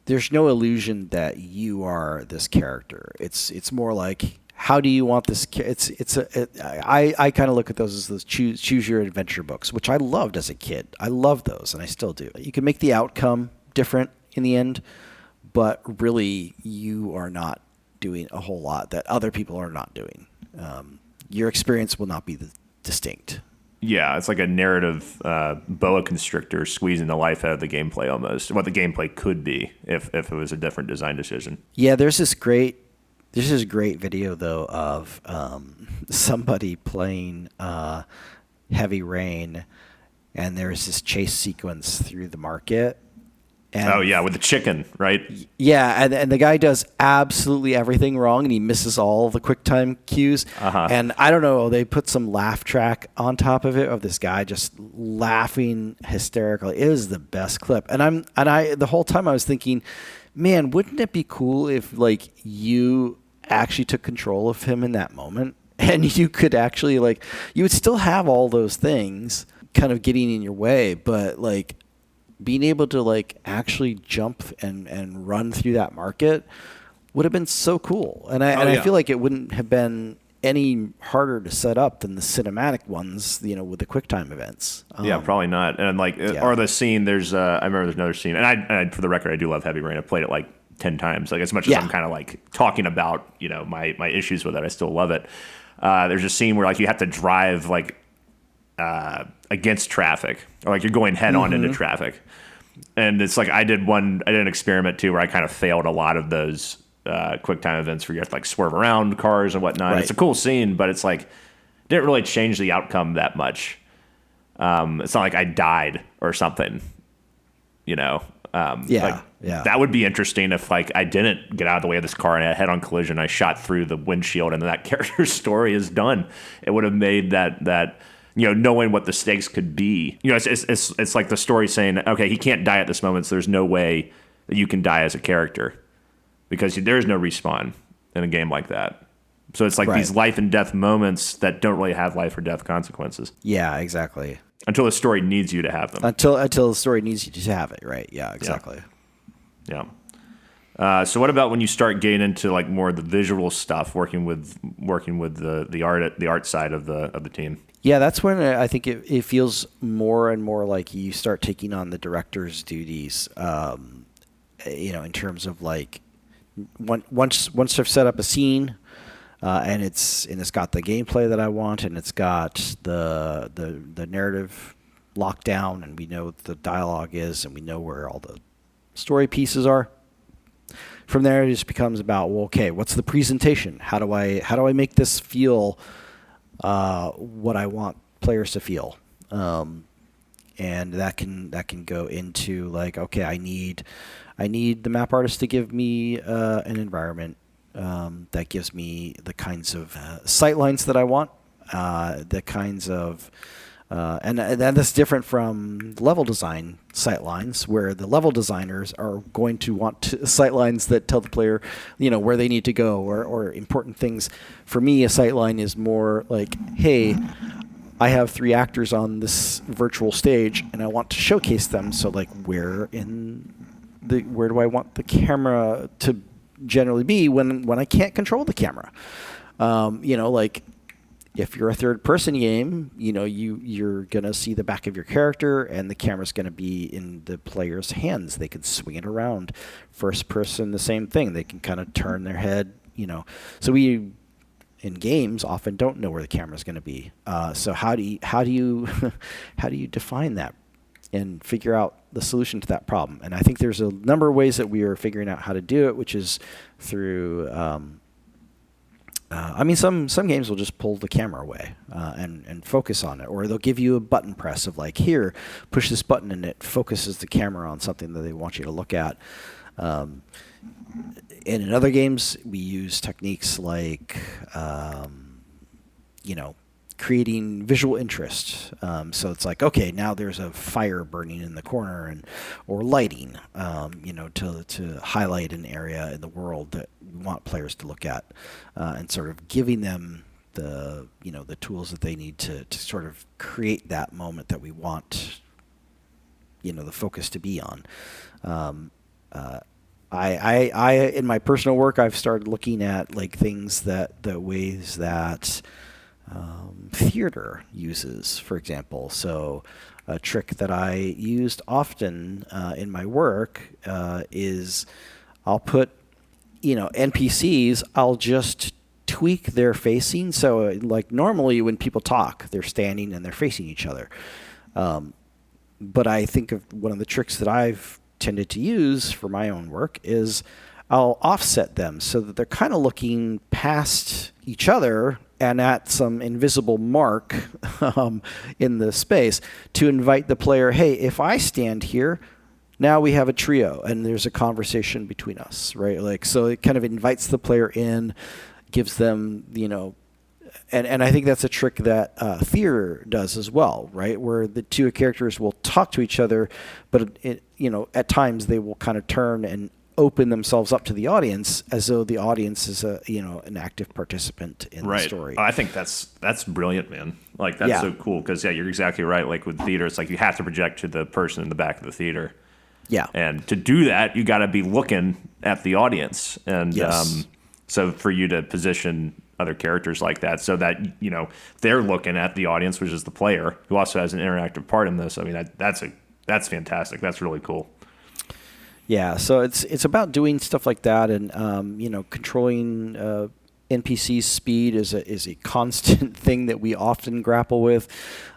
There's no illusion that you are this character. It's more like, how do you want this? I kind of look at those as those choose your adventure books, which I loved as a kid. I love those, and I still do. You can make the outcome different in the end, but really you are not doing a whole lot that other people are not doing. Your experience will not be distinct. Yeah, it's like a narrative boa constrictor squeezing the life out of the gameplay almost. What the gameplay could be if it was a different design decision. Yeah, there's this great video though of somebody playing Heavy Rain, and there's this chase sequence through the market. And with the chicken, right? Yeah, and the guy does absolutely everything wrong, and he misses all the QuickTime cues. Uh-huh. And I don't know, they put some laugh track on top of it of this guy just laughing hysterically. It is the best clip. And I the whole time I was thinking, man, wouldn't it be cool if like you actually took control of him in that moment, and you could actually like, you would still have all those things kind of getting in your way, but like being able to like actually jump and run through that market would have been so cool. And I feel like it wouldn't have been any harder to set up than the cinematic ones, with the QuickTime events. Yeah, probably not. And like, or the scene, there's I remember there's another scene, and I for the record, I do love Heavy Rain. I've played it like 10 times. Like, as much as I'm kind of like talking about, my issues with it, I still love it. There's a scene where like you have to drive like against traffic, or like you're going head on into traffic. And it's like I did an experiment too where I kind of failed a lot of those QuickTime events where you have to like swerve around cars and whatnot. Right. It's a cool scene, but it's like didn't really change the outcome that much. It's not like I died or something, That would be interesting if like I didn't get out of the way of this car and I had head-on collision, I shot through the windshield, and that character's story is done. It would have made that knowing what the stakes could be. It's like the story saying, okay, he can't die at this moment, so there's no way that you can die as a character because there's no respawn in a game like that. So it's like these life and death moments that don't really have life or death consequences. Yeah, exactly. Until the story needs you to have them. Until the story needs you to have it, right? Yeah, exactly. Yeah. So what about when you start getting into like more of the visual stuff, working with the art side of the team? Yeah, that's when I think it feels more and more like you start taking on the director's duties. In terms of like once I've set up a scene. And it's got the gameplay that I want, and it's got the narrative locked down, and we know what the dialogue is, and we know where all the story pieces are. From there, it just becomes about, well, okay, what's the presentation? How do I make this feel what I want players to feel? And that can go into like, okay, I need the map artist to give me an environment. That gives me the kinds of sight lines that I want, the kinds of, and that's different from level design sight lines, where the level designers are going to want sight lines that tell the player, where they need to go or important things. For me, a sight line is more like, hey, I have 3 actors on this virtual stage, and I want to showcase them. So, like, where do I want the camera to generally be when I can't control the camera? Like if you're a third-person game, you're gonna see the back of your character, and the camera's gonna be in the player's hands. They can swing it around. First person, the same thing. They can kind of turn their head. So we in games often don't know where the camera's gonna be. So how do you how do you define that and figure out the solution to that problem? And I think there's a number of ways that we are figuring out how to do it, which is through, some games will just pull the camera away and focus on it, or they'll give you a button press of like, here, push this button, and it focuses the camera on something that they want you to look at. And in other games, we use techniques like, creating visual interest. So it's like, okay, now there's a fire burning in the corner, or lighting, to highlight an area in the world that we want players to look at, and sort of giving them the tools that they need to sort of create that moment that we want, the focus to be on. I in my personal work, I've started looking at like the ways that theater uses, for example. So a trick that I used often in my work is I'll put, NPCs, I'll just tweak their facing. So like normally when people talk, they're standing and they're facing each other. But I think of one of the tricks that I've tended to use for my own work is I'll offset them so that they're kind of looking past each other and at some invisible mark in the space to invite the player, hey, if I stand here, now we have a trio and there's a conversation between us, right? Like, so it kind of invites the player in, gives them, and I think that's a trick that theater does as well, right? Where the two characters will talk to each other, but at times they will kind of turn and open themselves up to the audience as though the audience is an active participant in the story. I think that's brilliant, man. Like that's so cool because you're exactly right. Like with theater, it's like you have to project to the person in the back of the theater. Yeah. And to do that, you got to be looking at the audience, and so for you to position other characters like that, so that they're looking at the audience, which is the player, who also has an interactive part in this. I mean, that's fantastic. That's really cool. Yeah, so it's about doing stuff like that, and controlling NPC's speed is a constant thing that we often grapple with.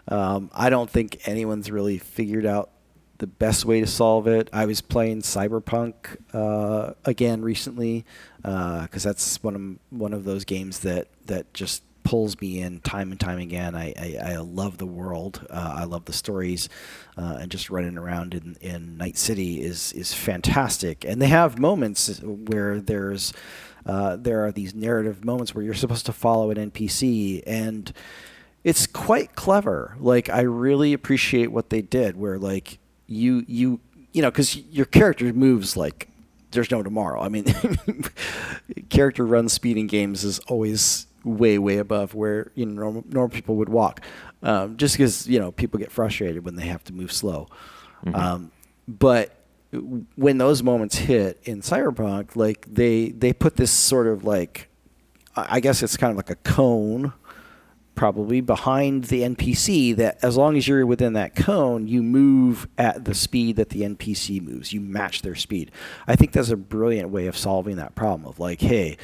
I don't think anyone's really figured out the best way to solve it. I was playing Cyberpunk again recently because that's one of those games that just pulls me in time and time again. I love the world. I love the stories, and just running around in Night City is fantastic. And they have moments where there are these narrative moments where you're supposed to follow an NPC, and it's quite clever. Like, I really appreciate what they did, where like you know, because your character moves like there's no tomorrow. I mean, character run speed in games is always way above where, you know, normal people would walk, just because, you know, people get frustrated when they have to move slow. Mm-hmm. But when those moments hit in Cyberpunk, like they put this sort of like, I guess it's kind of like a cone probably behind the NPC, that as long as you're within that cone, you move at the speed that the NPC moves. You match their speed. I think that's a brilliant way of solving that problem of like, hey,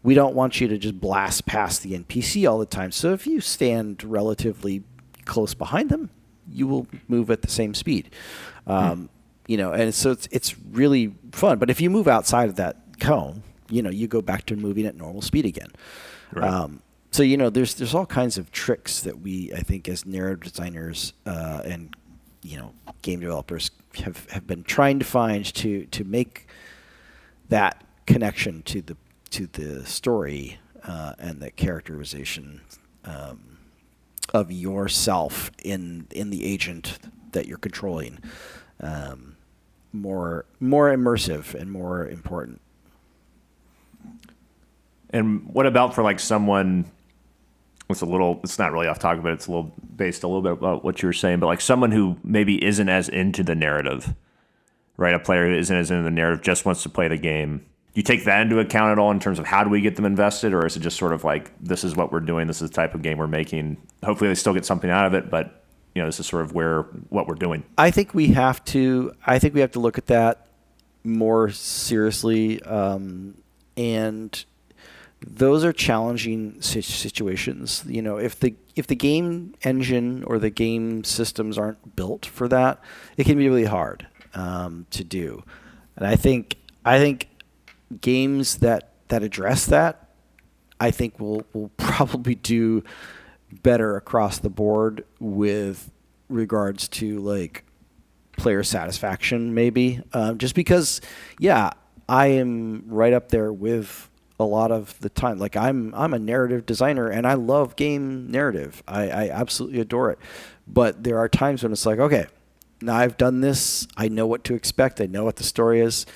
we don't want you to just blast past the NPC all the time. So if you stand relatively close behind them, you will move at the same speed. You know, and so it's really fun. But if you move outside of that cone, you know, you go back to moving at normal speed again. Right. So, you know, there's all kinds of tricks that I think as narrative designers and, you know, game developers have been trying to find to make that connection to the story and the characterization of yourself in the agent that you're controlling more immersive and more important. And what about for like someone? It's not really off topic, but it's based a little bit about what you were saying, but like someone who maybe isn't as into the narrative, right? A player who isn't as into the narrative, just wants to play the game. You take that into account at all in terms of how do we get them invested, or is it just sort of like, this is what we're doing, this is the type of game we're making. Hopefully they still get something out of it, but you know, this is sort of what we're doing. I think we have to look at that more seriously, and those are challenging situations. You know, if the game engine or the game systems aren't built for that, it can be really hard to do. And I think games that address that, I think will probably do better across the board with regards to like player satisfaction, maybe. Just because, yeah, I am right up there with a lot of the time. Like I'm a narrative designer and I love game narrative. I absolutely adore it. But there are times when it's like, okay, now I've done this. I know what to expect. I know what the story is.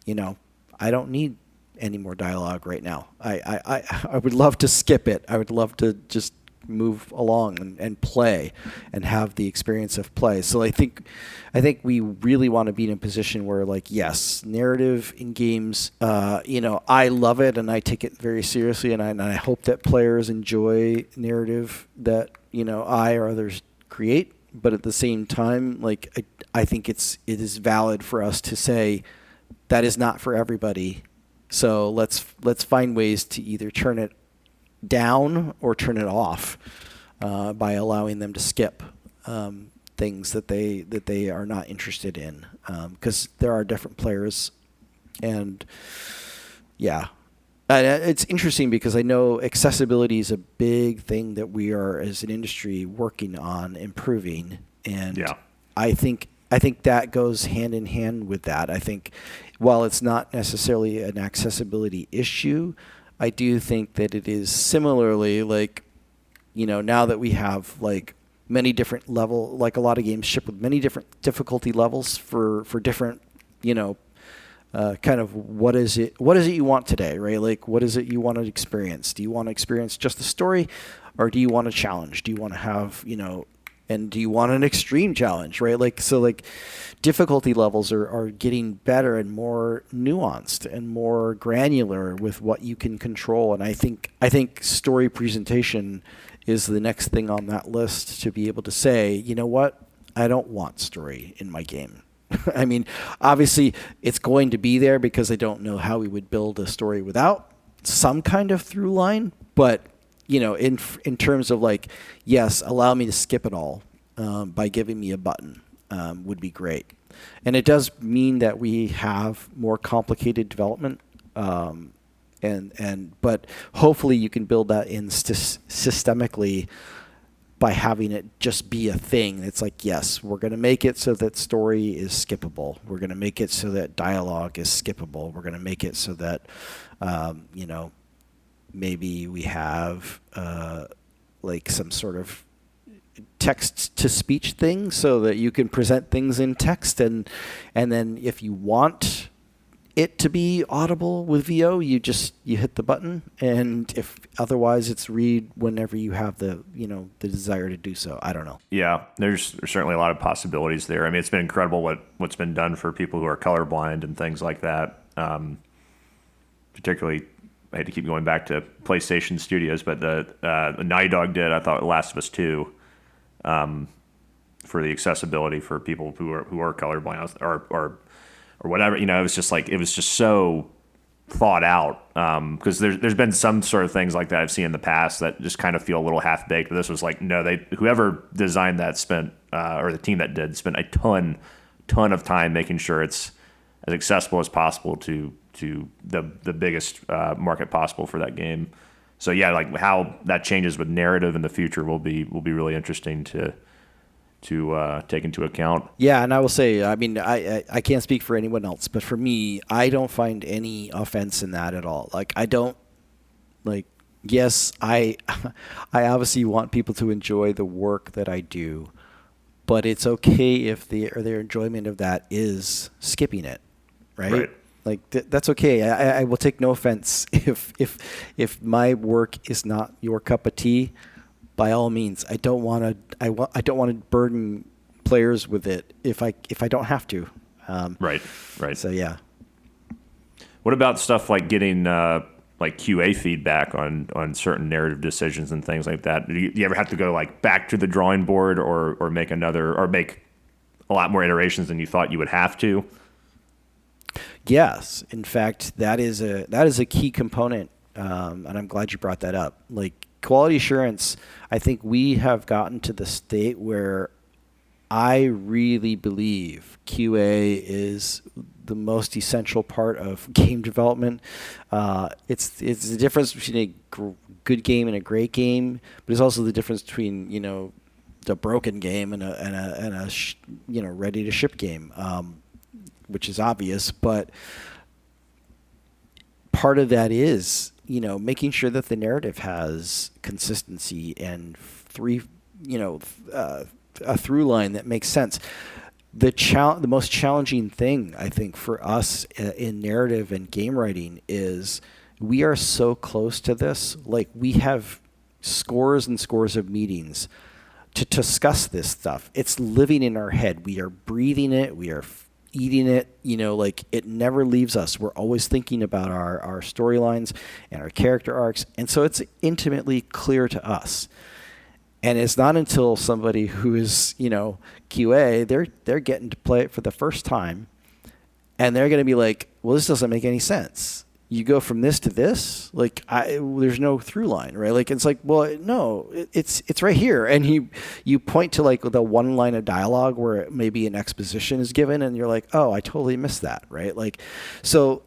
You know, I don't need any more dialogue right now. I would love to skip it. I would love to just move along and play and have the experience of play. So I think we really want to be in a position where, like, yes, narrative in games, you know, I love it and I take it very seriously, and I hope that players enjoy narrative that, you know, I or others create. But at the same time, like, I think it is valid for us to say that is not for everybody. So let's find ways to either turn it down or turn it off by allowing them to skip things that they are not interested in, because there are different players. And yeah, it's interesting because I know accessibility is a big thing that we are, as an industry, working on improving. And yeah. I think that goes hand in hand with that. I think while it's not necessarily an accessibility issue, I do think that it is similarly, like, you know, now that we have like many different like a lot of games ship with many different difficulty levels for different, you know, kind of what is it you want today, right? Like, what is it you want to experience? Do you want to experience just the story, or do you want a challenge? Do you want to have, you know, and do you want an extreme challenge, right? Like, so like difficulty levels are getting better and more nuanced and more granular with what you can control. And I think story presentation is the next thing on that list, to be able to say, you know what, I don't want story in my game. I mean, obviously it's going to be there because I don't know how we would build a story without some kind of through line, but you know, in terms of like, yes, allow me to skip it all by giving me a button would be great. And it does mean that we have more complicated development But hopefully you can build that in systemically by having it just be a thing. It's like, yes, we're going to make it so that story is skippable. We're going to make it so that dialogue is skippable. We're going to make it so that, maybe we have like some sort of text-to-speech thing so that you can present things in text. And then if you want it to be audible with VO, you hit the button, and if otherwise it's read whenever you have the desire to do so. I don't know. Yeah, there's certainly a lot of possibilities there. I mean, it's been incredible what's been done for people who are colorblind and things like that. Particularly, I hate to keep going back to PlayStation Studios, but the Naughty Dog did, I thought, Last of Us 2, for the accessibility for people who are colorblind or whatever. It was just so thought out, because there's been some sort of things like that I've seen in the past that just kind of feel a little half baked. But this was like, no, whoever designed that or the team that did spent a ton of time making sure it's as accessible as possible to the biggest market possible for that game. So yeah, like how that changes with narrative in the future will be really interesting to take into account. Yeah, and I will say, I mean, I can't speak for anyone else, but for me, I don't find any offense in that at all. Like, I don't, like, yes, I obviously want people to enjoy the work that I do, but it's okay if their enjoyment of that is skipping it, right? Like, that's okay. I will take no offense if my work is not your cup of tea. By all means, I don't want to burden players with it if I don't have to. Right. So yeah. What about stuff like getting like QA feedback on certain narrative decisions and things like that? Do you ever have to go like back to the drawing board or make a lot more iterations than you thought you would have to? Yes, in fact, that is a key component, and I'm glad you brought that up. Like, quality assurance, I think we have gotten to the state where I really believe QA is the most essential part of game development. It's the difference between a good game and a great game, but it's also the difference between the broken game and a ready to ship game, which is obvious. But part of that is making sure that the narrative has consistency and a through line that makes sense. The most challenging thing, I think, for us in narrative and game writing is we are so close to this. Like, we have scores and scores of meetings to discuss this stuff. It's living in our head. We are breathing it. We are eating it, like it never leaves us. We're always thinking about our storylines and our character arcs. And so it's intimately clear to us. And it's not until somebody who is, QA, they're getting to play it for the first time, and they're going to be like, well, this doesn't make any sense. You go from this to this, like there's no through line, right? Like, it's like, well, no, it's right here. And you point to like the one line of dialogue where maybe an exposition is given, and you're like, oh, I totally missed that, right? Like, so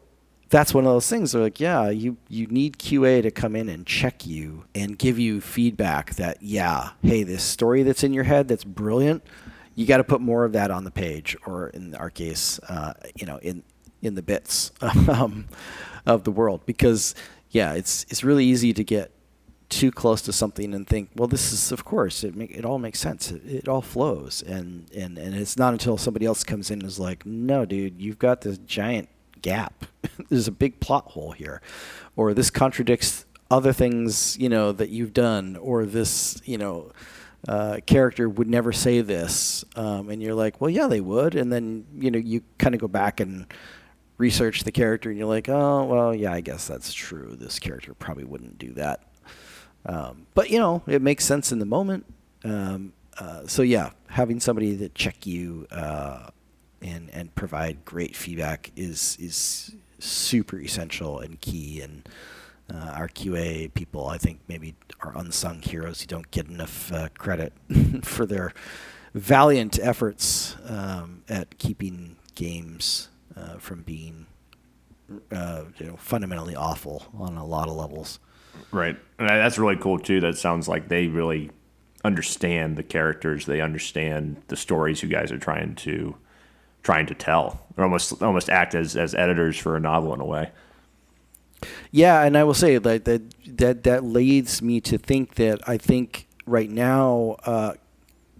that's one of those things. They're like, yeah, you need QA to come in and check you and give you feedback that, yeah, hey, this story that's in your head that's brilliant, you got to put more of that on the page, or in our case, in the bits of the world. Because yeah, it's really easy to get too close to something and think, well, this is, of course, it all makes sense, it all flows, and it's not until somebody else comes in and is like, no, dude, you've got this giant gap. There's a big plot hole here, or this contradicts other things that you've done, or this character would never say this, and you're like, well, yeah, they would. And then you kind of go back and research the character, and you're like, oh, well, yeah, I guess that's true. This character probably wouldn't do that. But it makes sense in the moment. So yeah, having somebody that check you and provide great feedback is super essential and key. And our QA people, I think, maybe are unsung heroes who don't get enough credit for their valiant efforts at keeping games from being fundamentally awful on a lot of levels. Right. And that's really cool too. That sounds like they really understand the characters. They understand the stories you guys are trying to tell, or almost act as editors for a novel in a way. Yeah, and I will say that leads me to think that I think right now,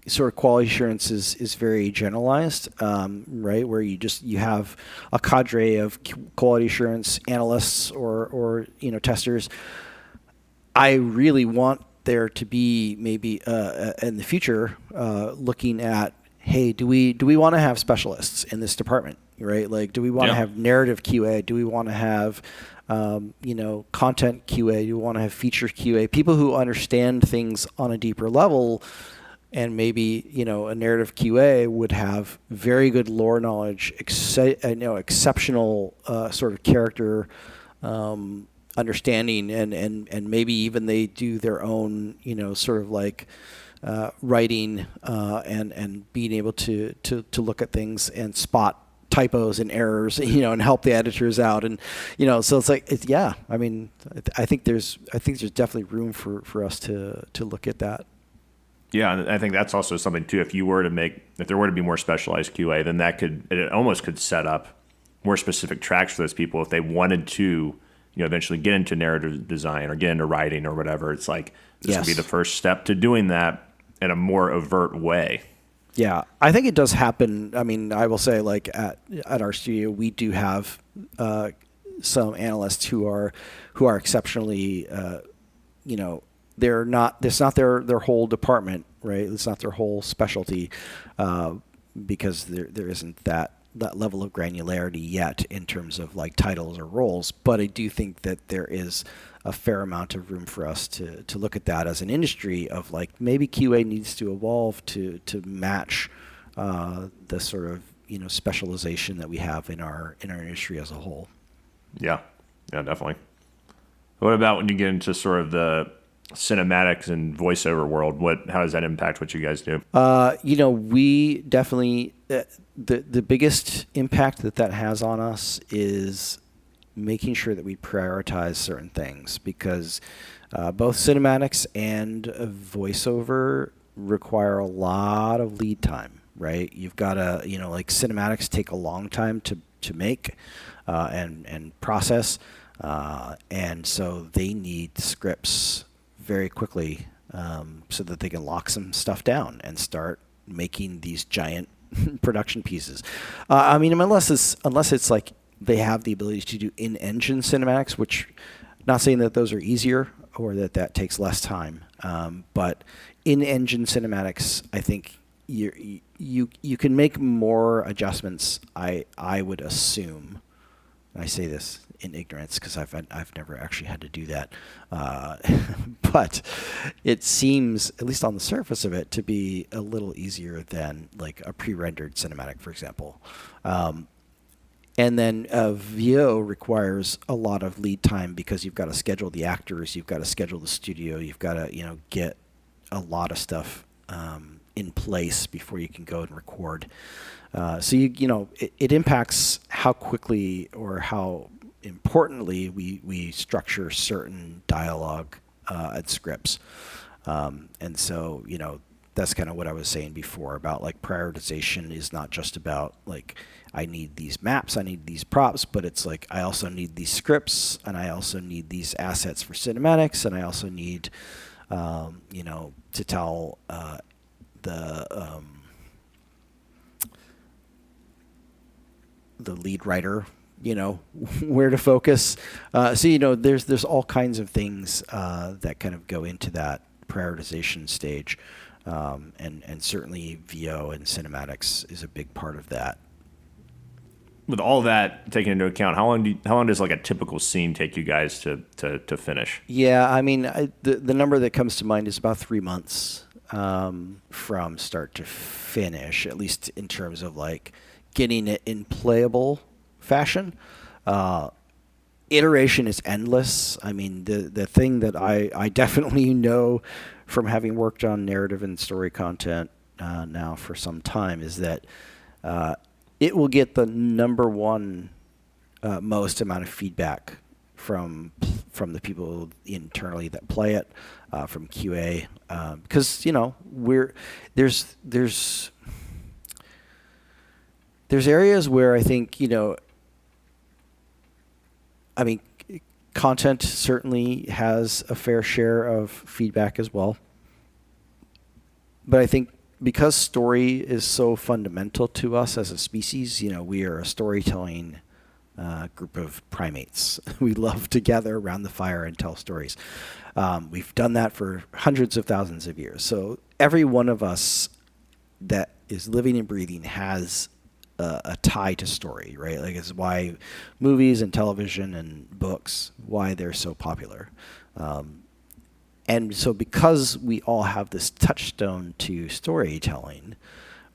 sort of quality assurance is very generalized, right? Where you have a cadre of quality assurance analysts or testers. I really want there to be maybe in the future looking at, hey, do we want to have specialists in this department, right? Like, do we want to have narrative QA? Do we want to have content QA? Do we want to have feature QA? People who understand things on a deeper level. And maybe, a narrative QA would have very good lore knowledge, exceptional sort of character understanding, and maybe even they do their own, sort of like writing and being able to look at things and spot typos and errors, and help the editors out, and so it's like I mean, I think there's definitely room for us to look at that. Yeah, and I think that's also something too. If there were to be more specialized QA, then it almost could set up more specific tracks for those people if they wanted to, eventually get into narrative design or get into writing or whatever. It's like this would be the first step to doing that in a more overt way. Yeah, I think it does happen. I mean, I will say, like at our studio, we do have some analysts who are exceptionally, it's not their whole department, right? It's not their whole specialty, because there isn't that level of granularity yet in terms of like titles or roles. But I do think that there is a fair amount of room for us to look at that as an industry of like maybe QA needs to evolve to match the sort of specialization that we have in our industry as a whole. Yeah, definitely. What about when you get into sort of the cinematics and voiceover world? How does that impact what you guys do? We definitely the biggest impact that has on us is making sure that we prioritize certain things, because both cinematics and voiceover require a lot of lead time, right? You've got to, like cinematics take a long time to make and process, and so they need scripts very quickly so that they can lock some stuff down and start making these giant production pieces. I mean, unless it's like they have the ability to do in-engine cinematics, which not saying that those are easier or that takes less time, but in-engine cinematics, I think you can make more adjustments. I would assume. I say this in ignorance because I've never actually had to do that, but it seems, at least on the surface of it, to be a little easier than like a pre-rendered cinematic, for example. And then VO requires a lot of lead time because you've got to schedule the actors, you've got to schedule the studio, you've got to get a lot of stuff in place before you can go and record. So it impacts how quickly or how importantly we structure certain dialogue and scripts. And so that's kind of what I was saying before about like prioritization is not just about like I need these maps, I need these props, but it's like I also need these scripts and I also need these assets for cinematics, and I also need to tell the lead writer where to focus. So there's all kinds of things that kind of go into that prioritization stage, and certainly VO and cinematics is a big part of that. With all that taken into account, how long does like a typical scene take you guys to finish? Yeah, I mean, the number that comes to mind is about 3 months from start to finish, at least in terms of like getting it in playable fashion. Iteration is endless. I mean, the thing that I definitely know from having worked on narrative and story content now for some time is that it will get the number one most amount of feedback from the people internally that play it, from QA, because there's areas where I think I mean, content certainly has a fair share of feedback as well, but I think because story is so fundamental to us as a species, we are a storytelling group of primates. We love to gather around the fire and tell stories. We've done that for hundreds of thousands of years. So every one of us that is living and breathing has a tie to story, right? Like, it's why movies and television and books, why they're so popular. And so because we all have this touchstone to storytelling,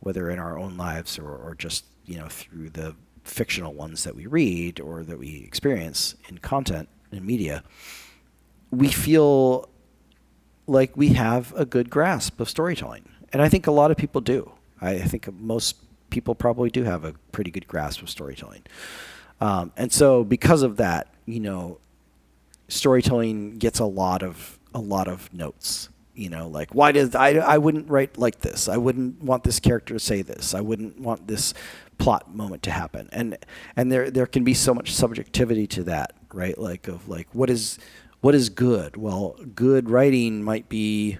whether in our own lives or just, through the fictional ones that we read or that we experience in content and media, we feel like we have a good grasp of storytelling. And I think a lot of people do. I think most people probably do have a pretty good grasp of storytelling. And so because of that, storytelling gets a lot of notes. Like, why did I wouldn't write like this. I wouldn't want this character to say this. I wouldn't want this plot moment to happen. And there can be so much subjectivity to that, right? Like, what is good? Well, good writing might be,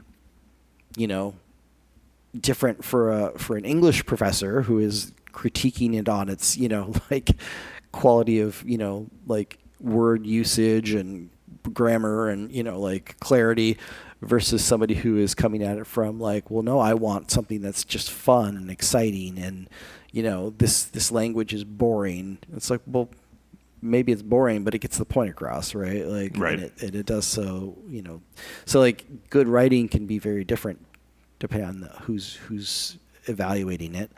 different for an English professor who is critiquing it on its, like, quality of, like, word usage and grammar and, like, clarity, versus somebody who is coming at it from, like, well, no, I want something that's just fun and exciting, and this language is boring. It's like, well, maybe it's boring, but it gets the point across, right? Like, right. And it does so, so, like, good writing can be very different depending on who's evaluating it.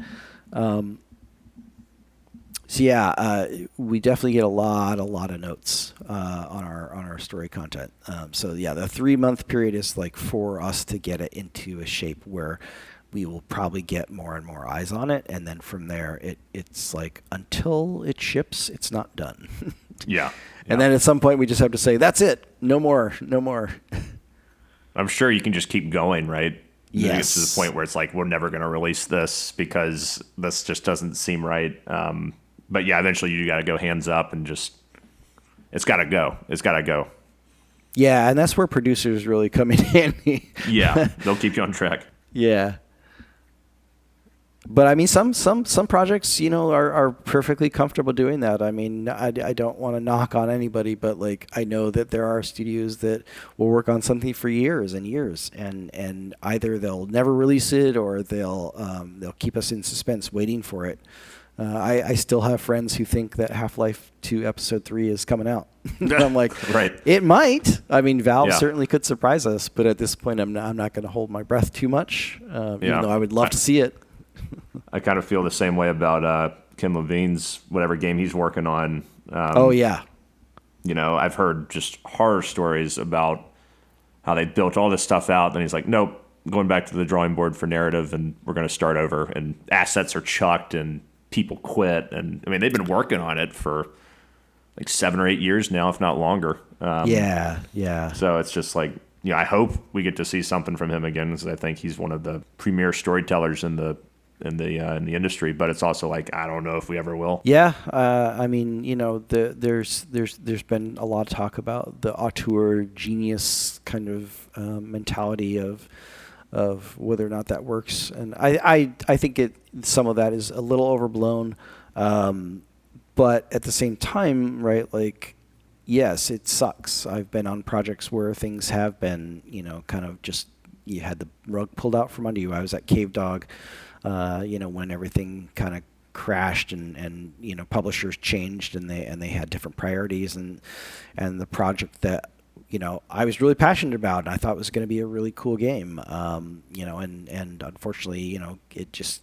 So yeah, we definitely get a lot of notes on our story content. So yeah, the 3-month period is like for us to get it into a shape where we will probably get more and more eyes on it, and then from there, it's like until it ships, it's not done. Yeah. And then at some point, we just have to say, that's it, no more. I'm sure you can just keep going, right? Yes. It gets to the point where it's like, we're never going to release this because this just doesn't seem right. But yeah, eventually you got to go hands up and just, it's got to go. It's got to go. Yeah, and that's where producers really come in handy. Yeah, they'll keep you on track. Yeah. But I mean, some projects, are perfectly comfortable doing that. I mean, I don't want to knock on anybody, but like, I know that there are studios that will work on something for years and years, and either they'll never release it or they'll keep us in suspense waiting for it. I still have friends who think that Half-Life 2 Episode 3 is coming out. I'm like, right. It might. I mean, Valve certainly could surprise us, but at this point, I'm not going to hold my breath too much, even though I would love to see it. I kind of feel the same way about Kim Levine's whatever game he's working on. Oh, yeah. I've heard just horror stories about how they built all this stuff out. Then he's like, nope, going back to the drawing board for narrative, and we're going to start over. And assets are chucked, and people quit. And I mean, they've been working on it for like 7 or 8 years now, if not longer. Yeah. So it's just like, I hope we get to see something from him again, because I think he's one of the premier storytellers in the industry. But it's also like, I don't know if we ever will. Yeah, I mean, there's been a lot of talk about the auteur genius kind of mentality of whether or not that works, and I think some of that is a little overblown, but at the same time, right? Like, yes, it sucks. I've been on projects where things have been, kind of just, you had the rug pulled out from under you. I was at Cave Dog, when everything kind of crashed and publishers changed and they had different priorities, and the project that I was really passionate about and I thought was going to be a really cool game, and unfortunately, it just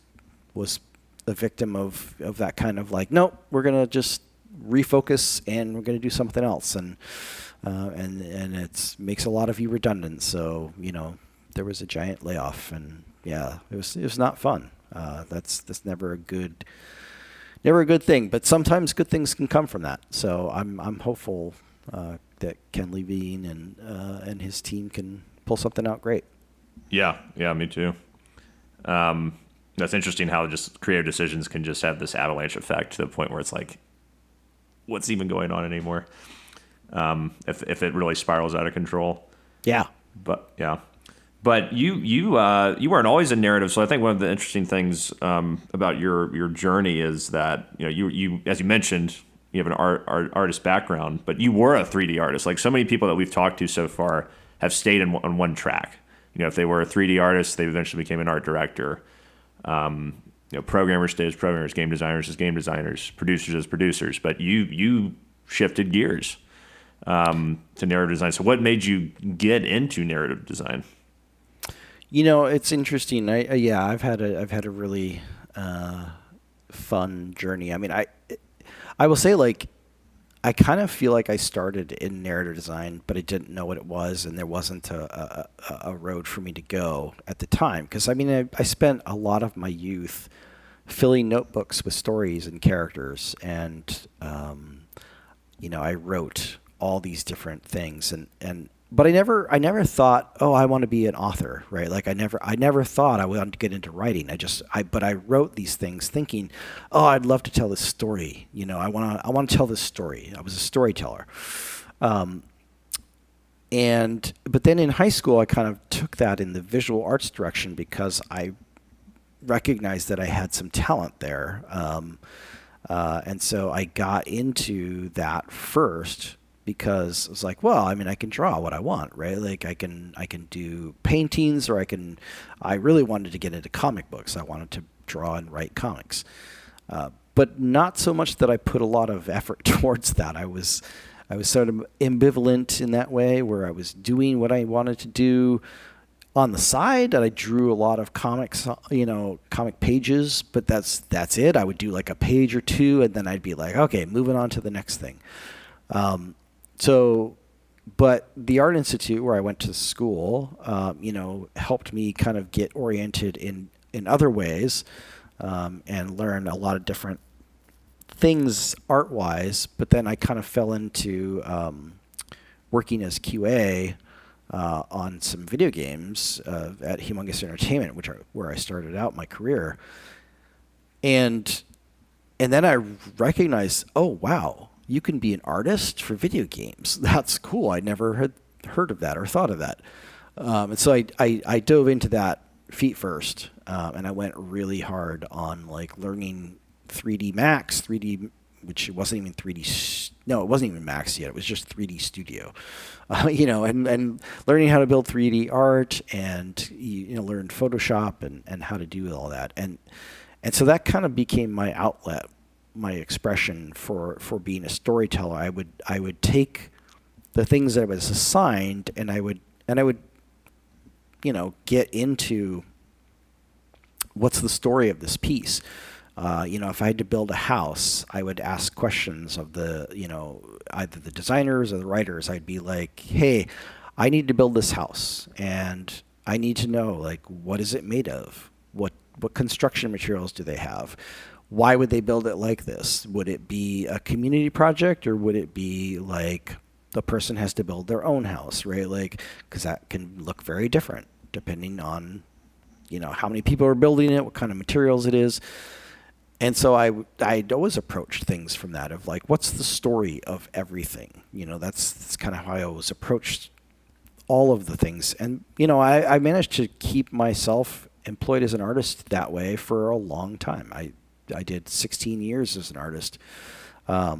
was the victim of that kind of like, nope, we're going to just refocus and we're going to do something else, and it makes a lot of you redundant. So there was a giant layoff, and yeah, it was not fun. That's never a good never a good thing, but sometimes good things can come from that. So I'm hopeful that Ken Levine and his team can pull something out great. Yeah, me too. That's interesting how just creative decisions can just have this avalanche effect to the point where it's like, what's even going on anymore? If it really spirals out of control. Yeah. But you weren't always in narrative, so I think one of the interesting things about your journey is that you as you mentioned, you have an artist background, but you were a 3D artist. Like so many people that we've talked to so far have stayed on one track. If they were a 3D artist, they eventually became an art director. Programmers stay as programmers, game designers as game designers, producers as producers. But you shifted gears to narrative design. So what made you get into narrative design? It's interesting. I've had a really fun journey. I mean, I will say, like, I kind of feel like I started in narrative design, but I didn't know what it was, and there wasn't a road for me to go at the time. Because, I mean, I spent a lot of my youth filling notebooks with stories and characters, and, I wrote all these different things, but I never thought, oh, I want to be an author, right? Like I never thought I wanted to get into writing. But I wrote these things thinking, oh, I'd love to tell this story. I want to tell this story. I was a storyteller. But then in high school, I kind of took that in the visual arts direction because I recognized that I had some talent there. And so I got into that first, because it was like, well, I mean, I can draw what I want, right? Like I can do paintings, or I really wanted to get into comic books. I wanted to draw and write comics. But not so much that I put a lot of effort towards that. I was sort of ambivalent in that way, where I was doing what I wanted to do on the side, and I drew a lot of comics, comic pages, but that's it. I would do like a page or two, and then I'd be like, okay, moving on to the next thing. But the Art Institute, where I went to school, helped me kind of get oriented in other ways, and learn a lot of different things art-wise. But then I kind of fell into working as QA on some video games at Humongous Entertainment, where I started out my career. And then I recognized, oh, wow, you can be an artist for video games. That's cool. I never had heard of that or thought of that. And so I dove into that feet first, and I went really hard on like learning 3D Max, which wasn't even 3D. No, it wasn't even Max yet. It was just 3D Studio, and learning how to build 3D art, and learned Photoshop and how to do all that. And so that kind of became my outlet, my expression for being a storyteller. I would take the things that I was assigned, and I would get into what's the story of this piece. If I had to build a house, I would ask questions of either the designers or the writers. I'd be like, hey, I need to build this house, and I need to know, like, what is it made of? What construction materials do they have? Why would they build it like this? Would it be a community project, or would it be like the person has to build their own house, right? Like, because that can look very different depending on, how many people are building it, what kind of materials it is. And so I'd always approached things from that of like, what's the story of everything? That's kind of how I always approached all of the things. And, I managed to keep myself employed as an artist that way for a long time. I did 16 years as an artist. But,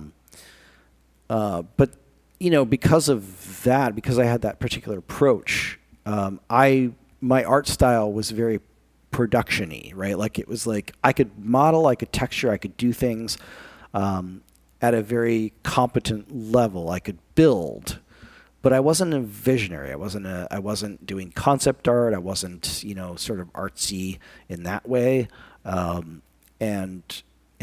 because of that, because I had that particular approach, my art style was very production-y, right? Like it was like I could model, I could texture, I could do things at a very competent level. I could build, but I wasn't a visionary. I wasn't doing concept art. I wasn't, sort of artsy in that way. And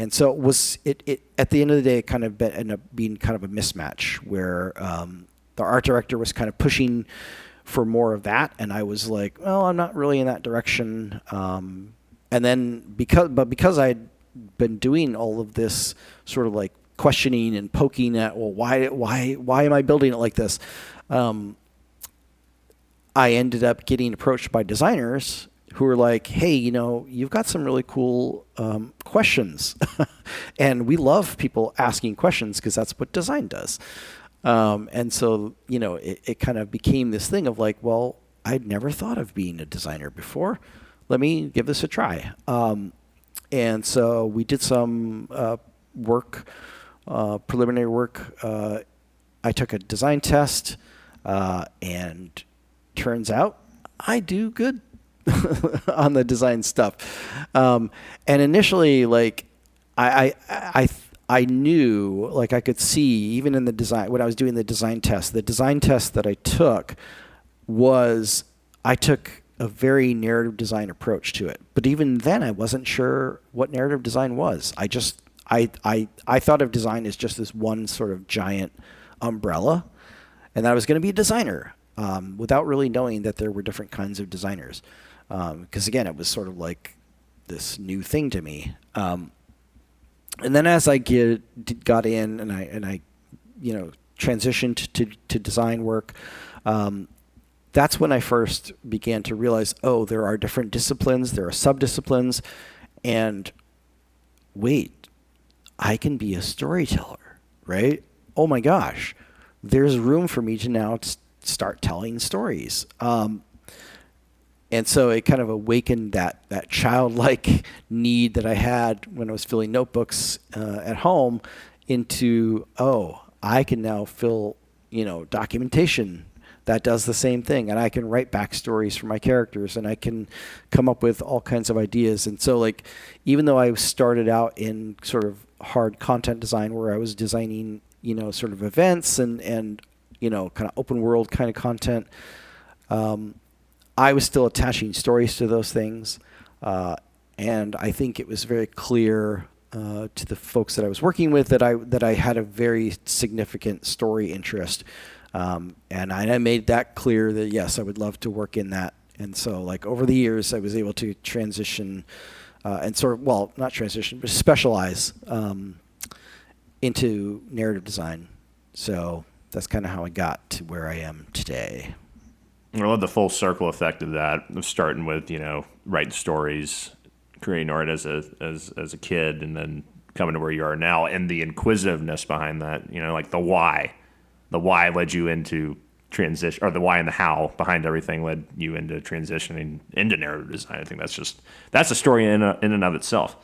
so it was, it at the end of the day, it kind of ended up being kind of a mismatch where the art director was kind of pushing for more of that, and I was like, well, I'm not really in that direction. And then because I been doing all of this sort of like questioning and poking at, well, why am I building it like this? I ended up getting approached by designers who were like, hey, you've got some really cool questions. And we love people asking questions because that's what design does. And so, it kind of became this thing of like, well, I'd never thought of being a designer before. Let me give this a try. And so we did some preliminary work. I took a design test, and turns out I do good on the design stuff. And initially, like, I knew, like, I could see even in the design, when I was doing the design test that I took was, I took a very narrative design approach to it. But even then, I wasn't sure what narrative design was. I thought of design as just this one sort of giant umbrella, and that I was going to be a designer, without really knowing that there were different kinds of designers. Because again, it was sort of like this new thing to me. And then as I got in and I transitioned to design work, that's when I first began to realize, oh, there are different disciplines, there are subdisciplines, and wait, I can be a storyteller, right? Oh my gosh, there's room for me to now start telling stories. And so it kind of awakened that childlike need that I had when I was filling notebooks at home into, oh, I can now fill, documentation that does the same thing. And I can write backstories for my characters, and I can come up with all kinds of ideas. And so, like, even though I started out in sort of hard content design where I was designing, sort of events and kind of open world kind of content, I was still attaching stories to those things. And I think it was very clear to the folks that I was working with that I had a very significant story interest. And I made that clear that, yes, I would love to work in that. And so, like, over the years, I was able to transition and sort of, well, not transition, but specialize into narrative design. So that's kind of how I got to where I am today. I love the full circle effect of that, of starting with, writing stories, creating art as a kid, and then coming to where you are now, and the inquisitiveness behind that, like the why. The why led you into transition, or the why and the how behind everything led you into transitioning into narrative design. I think that's a story in and of itself.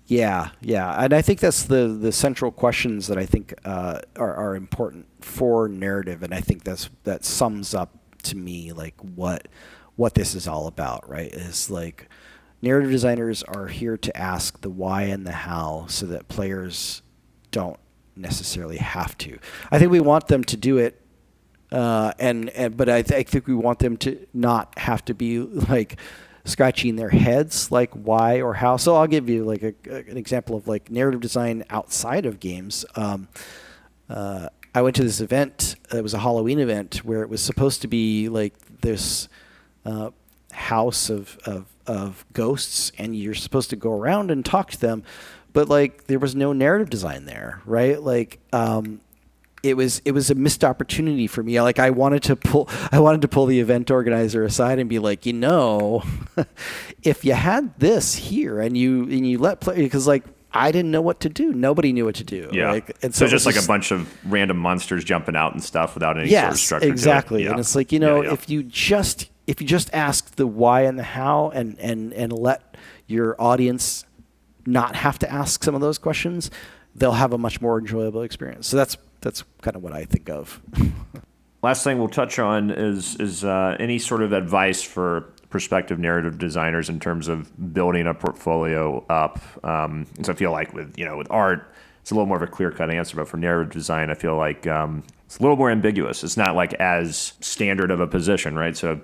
Yeah, and I think that's the central questions that I think are important for narrative, and I think that sums up to me like what this is all about, right? Is like narrative designers are here to ask the why and the how so that players don't necessarily have to. I think we want them to do it, but I think we want them to not have to be like scratching their heads like why or how. So I'll give you like an example of like narrative design outside of games. I went to this event. It was a Halloween event where it was supposed to be like this house of ghosts, and you're supposed to go around and talk to them, but like there was no narrative design there, right? Like it was a missed opportunity for me. Like I wanted to pull the event organizer aside and be like, if you had this here and you let play, because like I didn't know what to do. Nobody knew what to do. Yeah. And so just like a bunch of random monsters jumping out and stuff without any sort of structure. Exactly. To it. Yeah. And it's like, if you just ask the why and the how and let your audience not have to ask some of those questions, they'll have a much more enjoyable experience. So that's kind of what I think of. Last thing we'll touch on is any sort of advice for prospective narrative designers in terms of building a portfolio up. So I feel like with art, it's a little more of a clear-cut answer, but for narrative design, I feel like it's a little more ambiguous. It's not like as standard of a position, right? So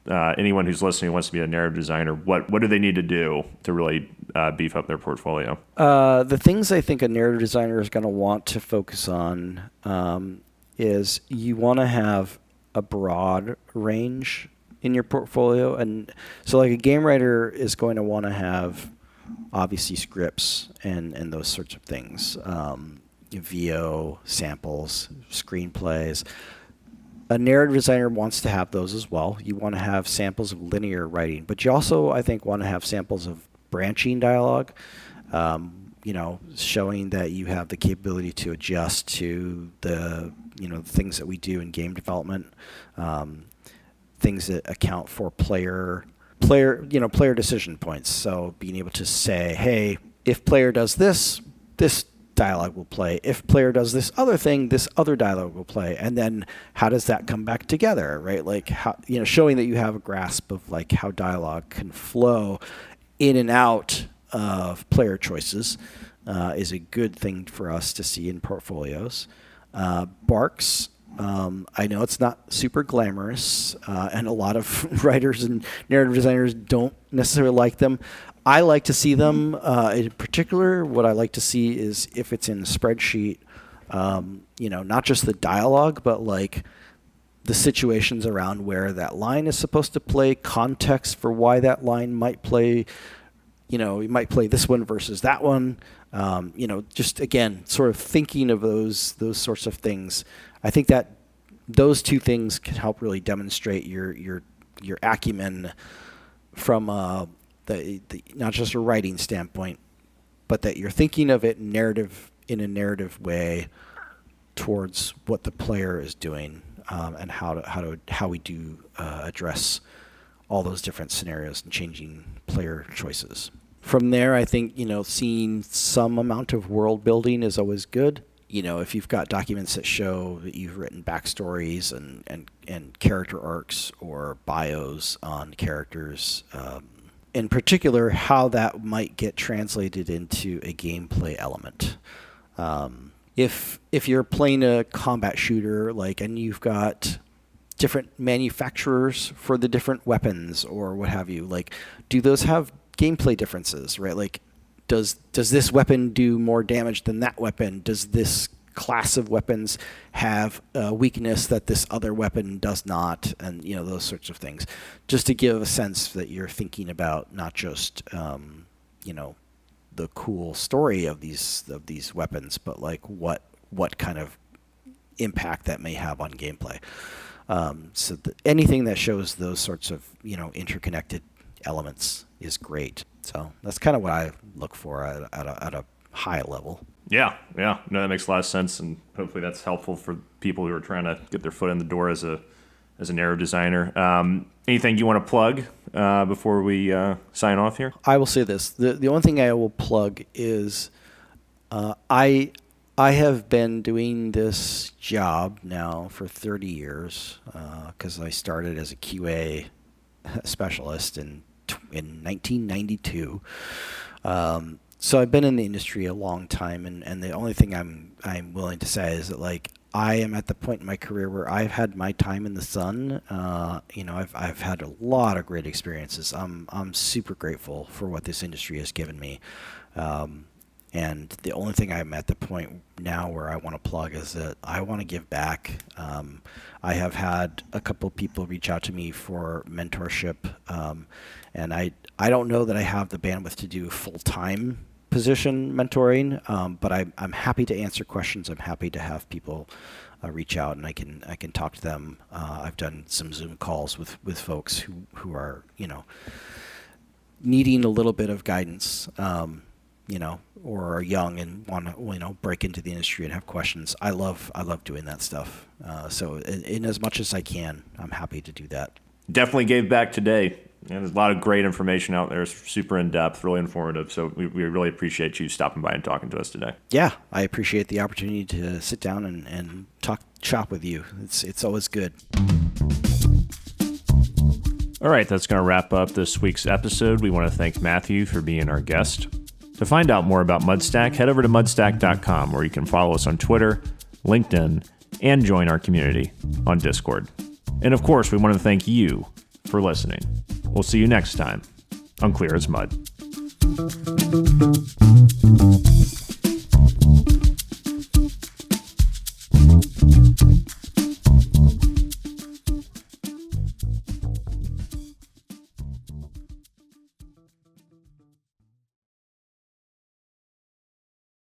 anyone who's listening wants to be a narrative designer, what do they need to do to really beef up their portfolio? The things I think a narrative designer is going to want to focus on is you want to have a broad range in your portfolio. And so like a game writer is going to want to have obviously scripts and those sorts of things, VO, samples, screenplays. A narrative designer wants to have those as well. You want to have samples of linear writing, but you also, I think, want to have samples of branching dialogue, showing that you have the capability to adjust to the, things that we do in game development, things that account for player decision points. So being able to say, hey, if player does this dialogue will play. If player does this other thing, this other dialogue will play. And then how does that come back together, right? Like, how, showing that you have a grasp of like how dialogue can flow in and out of player choices is a good thing for us to see in portfolios. Barks, I know it's not super glamorous, and a lot of writers and narrative designers don't necessarily like them. I like to see them. In particular, what I like to see is if it's in a spreadsheet, not just the dialogue, but like the situations around where that line is supposed to play, context for why that line might play. You might play this one versus that one. Just again, sort of thinking of those sorts of things. I think that those two things can help really demonstrate your acumen from the not just a writing standpoint, but that you're thinking of it in a narrative way towards what the player is doing, and how we do address all those different scenarios and changing player choices. From there, I think, seeing some amount of world building is always good. If you've got documents that show that you've written backstories and character arcs or bios on characters, in particular, how that might get translated into a gameplay element. If you're playing a combat shooter, and you've got different manufacturers for the different weapons or what have you, do those have gameplay differences, right? Does this weapon do more damage than that weapon? Does this class of weapons have a weakness that this other weapon does not? And those sorts of things, just to give a sense that you're thinking about not just the cool story of these weapons, but what kind of impact that may have on gameplay. So anything that shows those sorts of interconnected elements is great. So that's kind of what I look for at a high level. Yeah. No, that makes a lot of sense, and hopefully that's helpful for people who are trying to get their foot in the door as a narrative designer. Anything you want to plug before we sign off here? I will say this: the only thing I will plug is I have been doing this job now for 30 years because I started as a QA specialist in 1992. So I've been in the industry a long time, and the only thing I'm willing to say is that I am at the point in my career where I've had my time in the sun. I've had a lot of great experiences. I'm super grateful for what this industry has given me. And the only thing I'm at the point now where I want to plug is that I want to give back. I have had a couple people reach out to me for mentorship, and I don't know that I have the bandwidth to do full-time position mentoring, but I'm happy to answer questions. I'm happy to have people reach out, and I can talk to them. I've done some Zoom calls with folks who are needing a little bit of guidance, or are young and want to break into the industry and have questions. I love doing that stuff. So in as much as I can, I'm happy to do that. Definitely gave back today. There's a lot of great information out there. It's super in-depth, really informative. So we really appreciate you stopping by and talking to us today. Yeah, I appreciate the opportunity to sit down and talk shop with you. It's always good. All right, that's going to wrap up this week's episode. We want to thank Matthew for being our guest. To find out more about Mudstack, head over to mudstack.com, where you can follow us on Twitter, LinkedIn, and join our community on Discord. And of course, we want to thank you for listening. We'll see you next time on Clear as Mud.